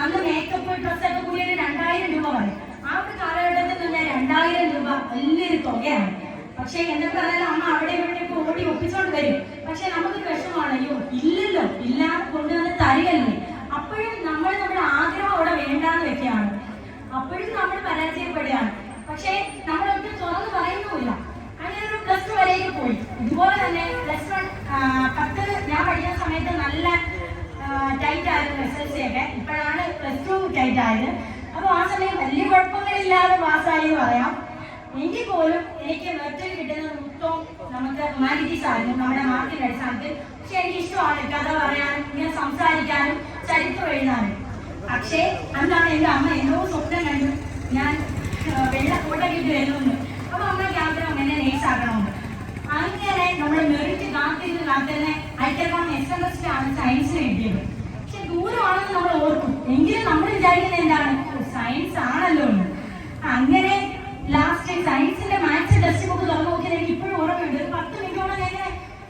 അന്ന് മേക്കപ്പ് ഡ്രസ്സൊക്കെ കൂടി 2000 രൂപ പറയും. ആ ഒരു കാലഘട്ടത്തിൽ തന്നെ 2000 രൂപ വലിയൊരു തുകയാണ്. പക്ഷെ എന്തൊക്കെ പറഞ്ഞാലും അമ്മ അവിടെ ഇവിടെയൊക്കെ ഓടി ഒപ്പിച്ചോണ്ട് വരും. പക്ഷെ നമുക്കൊരു വിഷമാണ്, അയ്യോ ഇല്ലല്ലോ, ഇല്ലാതെ കൊണ്ടുവന്ന് തരികല്ലേ. അപ്പോഴും നമ്മൾ നമ്മുടെ ആഗ്രഹം അവിടെ വേണ്ടാന്ന് വെക്കുകയാണ്. അപ്പോഴും നമ്മൾ പരാജയപ്പെടുകയാണ്. പക്ഷെ നമ്മളൊട്ടും തുറന്ന് പറയുന്നുമില്ല. അങ്ങനെ ഒരു +2 വരെയൊക്കെ പോയി. ഇതുപോലെ തന്നെ +1 10 ഞാൻ പഠിക്കുന്ന സമയത്ത് നല്ല ടൈറ്റ് ആയിരുന്നു SSLC ഒക്കെ. ഇപ്പോഴാണ് +2 ടൈറ്റ് ആയത്. അപ്പൊ ആ സമയം വലിയ കുഴപ്പങ്ങളില്ലാതെ പാസ്സായി എന്ന് പറയാം. എങ്കിൽ പോലും എനിക്ക് മെറിറ്റിൽ കിട്ടുന്നത് മൊത്തം നമുക്ക് ഹ്യൂമാനിറ്റീസ് ആയിരുന്നു, നമ്മുടെ മാർക്കിന്റെ അടിസ്ഥാനത്തിൽ. പക്ഷെ എനിക്ക് ഇഷ്ടമാണ് കഥ പറയാനും ഇങ്ങനെ സംസാരിക്കാനും ചരിത്രം എഴുതാനും. പക്ഷേ അന്നാണ് എൻ്റെ അമ്മ എന്നോ സ്വപ്നം കണ്ടു ഞാൻ വെള്ള കോട്ടക്കിട്ട് വരുന്നുണ്ട്. അപ്പൊ അമ്മയ്ക്ക് ആഗ്രഹം എന്നെ നേഴ്സാക്കണമെന്ന്. അങ്ങനെ നമ്മൾ മെറിറ്റ് കാത്തിരുന്ന് ഐറ്റക്കോൺ SMS ആണ് സയൻസിന് കിട്ടിയത്. പക്ഷെ ദൂരമാണെന്ന് നമ്മൾ ഓർക്കും. എങ്കിലും നമ്മൾ വിചാരിക്കുന്നത് എന്താണ്, സയൻസ് ആണല്ലോ എന്ന്. അങ്ങനെ ലാസ്റ്റ് സയൻസിന്റെ മാത്സ് ടെക്സ്റ്റ് ബുക്ക് തുറന്നു നോക്കിയാൽ എനിക്ക് ഇപ്പോഴും ഓർമ്മയുണ്ട്. ഒരു 10 മിനിറ്റോളം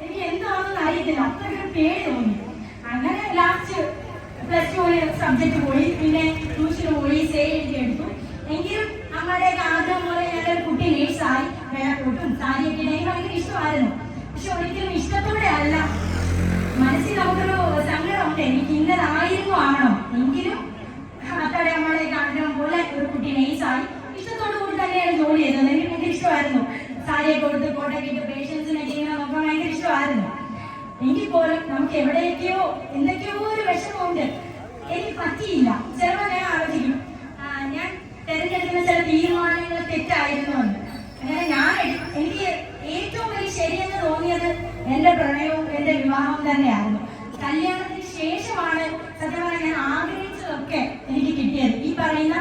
എനിക്ക് എന്താണെന്ന് അറിയത്തില്ല, അത്രയ്ക്കൊരു പേടി തോന്നി. അങ്ങനെ ലാസ്റ്റ് +2 സബ്ജക്ട് പോയി, പിന്നെ ട്യൂഷന് പോയി, സേവ് എടുത്തു. എങ്കിലും അമ്മയുടെ ആഗ്രഹം പോലെ ഞാനൊരു കുട്ടി നേഴ്സായി. കൂട്ടും സാരിയൊക്കെ എനിക്ക് ഭയങ്കര ഇഷ്ടമായിരുന്നു. പക്ഷെ ഒരിക്കലും ഇഷ്ടത്തോടെ അല്ല, മനസ്സിൽ നമുക്കൊരു സങ്കടമുണ്ട്, എനിക്ക് ഇന്നതായിരുന്നു ആവണം. എങ്കിലും അത്തടെ അമ്മയുടെ ആഗ്രഹം പോലെ ഒരു കുട്ടി നേഴ്സായി. ഇഷ്ടത്തോടു കൂടി തന്നെയാണ് ജോലി ചെയ്തത്. എനിക്ക് ഭയങ്കര ഇഷ്ടമായിരുന്നു. സാരിയെ കൊടുത്ത് കോട്ടയ്ക്കിട്ട് പേഷ്യൻസിനെ ചെയ്യുന്ന നോക്കാൻ ഭയങ്കര ഇഷ്ടമായിരുന്നു. എങ്കിൽ പോലും നമുക്ക് എവിടെയൊക്കെയോ എന്തൊക്കെയോ ഒരു വിഷമമുണ്ട്. എനിക്ക് പറ്റിയില്ല. ചിലപ്പോൾ ഞാൻ ആലോചിക്കും, ഞാൻ തിരഞ്ഞെടുക്കുന്ന ചില തീരുമാനങ്ങൾ തെറ്റായിരുന്നു എന്ന്. അങ്ങനെ എനിക്ക് ഏറ്റവും വലിയ ശരിയെന്ന് തോന്നിയത് എൻ്റെ പ്രണയവും എൻ്റെ വിവാഹവും തന്നെയായിരുന്നു. കല്യാണത്തിന് ശേഷമാണ് സത്യം പറഞ്ഞാൽ ഞാൻ ആഗ്രഹിച്ചതൊക്കെ എനിക്ക് കിട്ടിയത്. ഈ പറയുന്ന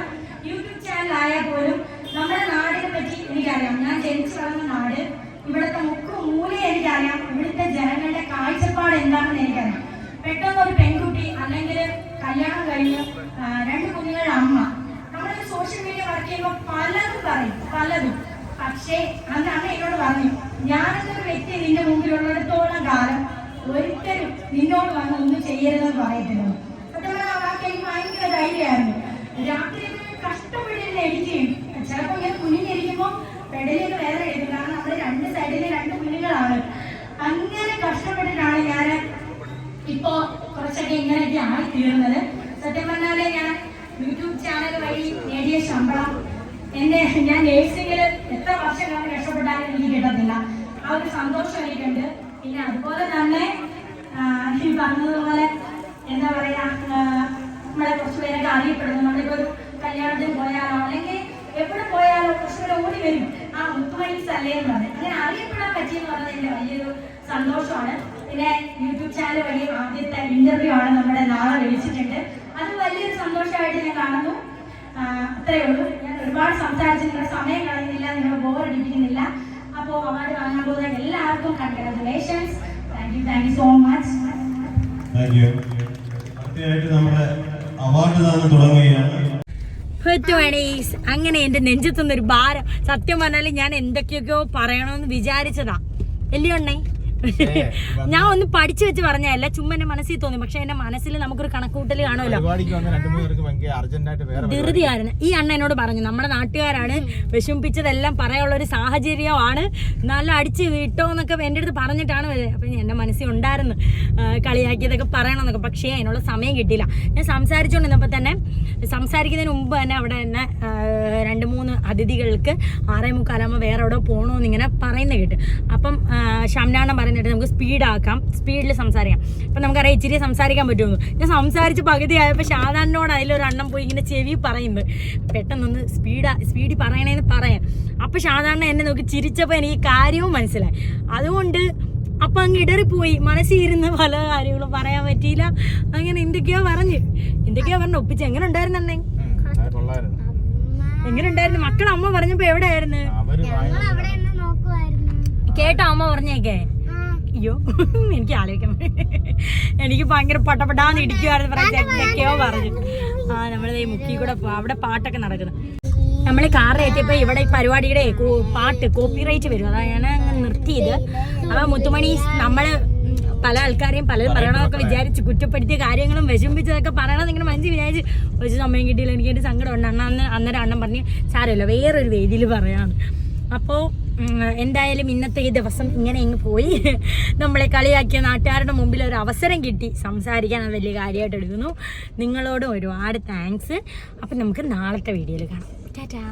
യൂട്യൂബ് ചാനൽ ആയാൽ പോലും നമ്മുടെ നാടിനെ പറ്റി എനിക്കറിയാം. ഞാൻ ജനിച്ചു വളർന്ന നാട്, ഇവിടുത്തെ മൂലയെ എനിക്കറിയാം. ഇവിടുത്തെ ജനങ്ങളുടെ കാഴ്ചപ്പാട് എന്താണെന്ന് എനിക്കറിയാം. പെട്ടെന്ന് ഒരു പെൺകുട്ടി അല്ലെങ്കിൽ കല്യാണം കഴിഞ്ഞ് 2 കുഞ്ഞുങ്ങളുടെ അമ്മ, നമ്മളൊരു സോഷ്യൽ മീഡിയ വർക്ക് ചെയ്യുമ്പോൾ പലതും പറയും, പലതും. പക്ഷേ അന്ന് അമ്മ എന്നോട് പറഞ്ഞു, ഞാനെന്നൊരു വ്യക്തി നിന്റെ മുമ്പിലുള്ളിടത്തോളം കാലം ഒരിക്കലും നിന്നോട് വന്ന് ഒന്നും ചെയ്യരുതെന്ന് പറയത്തില്ല. സത്യം പറഞ്ഞാൽ അവർക്ക് എനിക്ക് ഭയങ്കര ധൈര്യമായിരുന്നു. രാത്രി കഷ്ടപ്പെട്ടിരുന്ന് എഡിറ്റ് ചെയ്യും. ചിലപ്പോൾ ഇങ്ങനെ കുഞ്ഞിരിക്കുമ്പോൾ പെടലിയൊക്കെ വേറെ എടുക്കും. കാരണം നമ്മുടെ 2 സൈഡിലെ 2 കുഞ്ഞുങ്ങളാണ്. അങ്ങനെ കഷ്ടപ്പെട്ടിട്ടാണ് ഞാൻ ഇപ്പോ കുറച്ചൊക്കെ ഇങ്ങനെയൊക്കെ ആയി തീർന്നത്. സത്യം പറഞ്ഞാല് ഞാൻ യൂട്യൂബ് ചാനൽ വഴി നേടിയ ശമ്പളം ഞാൻ നേഴ്സിംഗിൽ എത്ര വർഷങ്ങളാണ് കഷ്ടപ്പെട്ടാലും എനിക്ക് കിട്ടത്തില്ല. ആ ഒരു സന്തോഷം എനിക്കുണ്ട്. പിന്നെ അതുപോലെ തന്നെ ഈ പറഞ്ഞതുപോലെ എന്താ പറയാ, നമ്മളെ കുറച്ച് പേരൊക്കെ അറിയപ്പെടുന്നു. നമ്മളിപ്പോ ഒരു കല്യാണത്തിന് പോയാലോ അല്ലെങ്കിൽ എവിടെ പോയാലോ കുറച്ചുകൂടെ ഓടി വരും, ആ മുത്തുമണീസ് അല്ലേ എന്ന് പറഞ്ഞ്. അങ്ങനെ അറിയപ്പെടാൻ പറ്റിയെന്ന് പറഞ്ഞാൽ എൻ്റെ വലിയൊരു സന്തോഷമാണ്. പിന്നെ യൂട്യൂബ് ചാനൽ വഴി ആദ്യത്തെ ഇന്റർവ്യൂ ആണ് നമ്മുടെ നാളെ വിളിച്ചിട്ടുണ്ട്. അത് വലിയൊരു സന്തോഷമായിട്ട് ഞാൻ കാണുന്നു. അത്രയേ ഉള്ളൂ. ഞാൻ ഒരുപാട് സംസാരിച്ച് നിങ്ങളുടെ സമയം കളയുന്നില്ല, നിങ്ങൾ ബോറടിപ്പിക്കുന്നില്ല. അപ്പോൾ അവാർഡ് വാങ്ങാൻ പോകുന്ന എല്ലാവർക്കും congratulations. Thank you so much. അടുത്തതായിട്ട് നമ്മുടെ അവാർഡ് ദാനം തുടങ്ങുകയാണ്. അങ്ങനെ എന്റെ നെഞ്ചത്തുനിന്നൊരു ഭാരം. സത്യം പറഞ്ഞാല് ഞാൻ എന്തൊക്കെയൊക്കെയോ പറയണമെന്ന് വിചാരിച്ചതാ, അല്ലയോ അണ്ണേ? ഞാൻ ഒന്ന് പഠിച്ചു വെച്ച് പറഞ്ഞല്ല, ചുമ്മാ എന്റെ മനസ്സിൽ തോന്നി. പക്ഷെ എന്റെ മനസ്സിൽ നമുക്കൊരു കണക്കൂട്ടൽ കാണുമല്ലോ. ധൃതിയായിരുന്നു. ഈ അണ്ണ എന്നോട് പറഞ്ഞു, നമ്മുടെ നാട്ടുകാരാണ്, വിഷമിപ്പിച്ചതെല്ലാം പറയാനുള്ള ഒരു സാഹചര്യമാണ്, നല്ല അടിച്ച് വിട്ടോ എന്നൊക്കെ എൻ്റെ അടുത്ത് പറഞ്ഞിട്ടാണ് വരുന്നത്. അപ്പം എൻ്റെ മനസ്സിൽ ഉണ്ടായിരുന്നു കളിയാക്കിയതൊക്കെ പറയണമെന്നൊക്കെ. പക്ഷേ അതിനുള്ള സമയം കിട്ടിയില്ല. ഞാൻ സംസാരിച്ചുകൊണ്ടിരുന്നപ്പോൾ തന്നെ, സംസാരിക്കുന്നതിന് മുമ്പ് തന്നെ അവിടെ തന്നെ 2-3 അതിഥികൾക്ക് 6:45 വേറെ എവിടെ പോകണമെന്ന് ഇങ്ങനെ പറയുന്നത് കേട്ട്. അപ്പം ഷംനാണ്ണം പറയുന്നിട്ട് നമുക്ക് സ്പീഡാക്കാം, സ്പീഡിൽ സംസാരിക്കാം. അപ്പം നമുക്കറിയാം ഇച്ചിരി സംസാരിക്കാൻ പറ്റുമെന്ന്. ഞാൻ സംസാരിച്ച് പകുതിയായപ്പോൾ ഷാദാനോട് അതിലൊരു അണ്ണം പോയി ഇങ്ങനെ ചെവി പറയുന്നത്, പെട്ടെന്നൊന്ന് സ്പീഡിൽ പറയണേന്ന് പറയാൻ. അപ്പം ഷാദാണ്ണ എന്നെ നോക്കി ചിരിച്ചപ്പോൾ എനിക്ക് കാര്യവും മനസ്സിലായി. അതുകൊണ്ട് അപ്പം അങ്ങ് ഇടറിപ്പോയി, മനസ്സിരുന്ന് പല കാര്യങ്ങളും പറയാൻ പറ്റിയില്ല. അങ്ങനെ എന്തൊക്കെയോ പറഞ്ഞു ഒപ്പിച്ച്. എങ്ങനെ ഉണ്ടായിരുന്നു അണ്ണേ? എങ്ങനെ ഉണ്ടായിരുന്നു? മക്കൾ അമ്മ പറഞ്ഞപ്പോ എവിടെ ആയിരുന്നു കേട്ടോ? അമ്മ പറഞ്ഞേക്കേ? അയ്യോ, എനിക്ക് ആലോചിക്കാൻ എനിക്ക് ഭയങ്കര പട്ടപ്പെടാന്ന് ഇടിക്കുവായിരുന്നു. പറയാൻ എന്തൊക്കെയോ പറഞ്ഞു. നമ്മളിത് ഈ മുക്കി കൂടെ അവിടെ പാട്ടൊക്കെ നടക്കുന്നു. നമ്മൾ കാറിൽ എത്തിയപ്പോൾ ഇവിടെ ഈ പരിപാടിയുടെ പാട്ട് കോപ്പിറൈറ്റ് വരും. അതാ ഞാൻ അങ്ങ് നിർത്തി. പറ്റിയത്. അപ്പോൾ മുത്തുമണി നമ്മൾ പല ആൾക്കാരെയും പലരും പറയണമെന്നൊക്കെ വിചാരിച്ച് കുറ്റപ്പെടുത്തിയ കാര്യങ്ങളും വിഷമിപ്പിച്ചതൊക്കെ പറയണമെന്ന് ഇങ്ങനെ മനസ്സിൽ വിചാരിച്ച് ഒരു സമയം കിട്ടിയില്ല. എനിക്ക് എൻ്റെ സങ്കടമുണ്ട്. അന്നേരം അണ്ണൻ പറഞ്ഞ് സാരമില്ല വേറൊരു വേദിയിൽ പറയാമെന്ന്. അപ്പോൾ എന്തായാലും ഇന്നത്തെ ഈ ദിവസം ഇങ്ങനെ അങ്ങ് പോയി. നമ്മളെ കളിയാക്കിയ നാട്ടുകാരുടെ മുമ്പിൽ ഒരു അവസരം കിട്ടി സംസാരിക്കാൻ, അത് വലിയ കാര്യമായിട്ട് എടുക്കുന്നു. നിങ്ങളോടും ഒരുപാട് താങ്ക്സ്. അപ്പം നമുക്ക് നാളത്തെ വീഡിയോയിൽ കാണാം. ടാറ്റാ.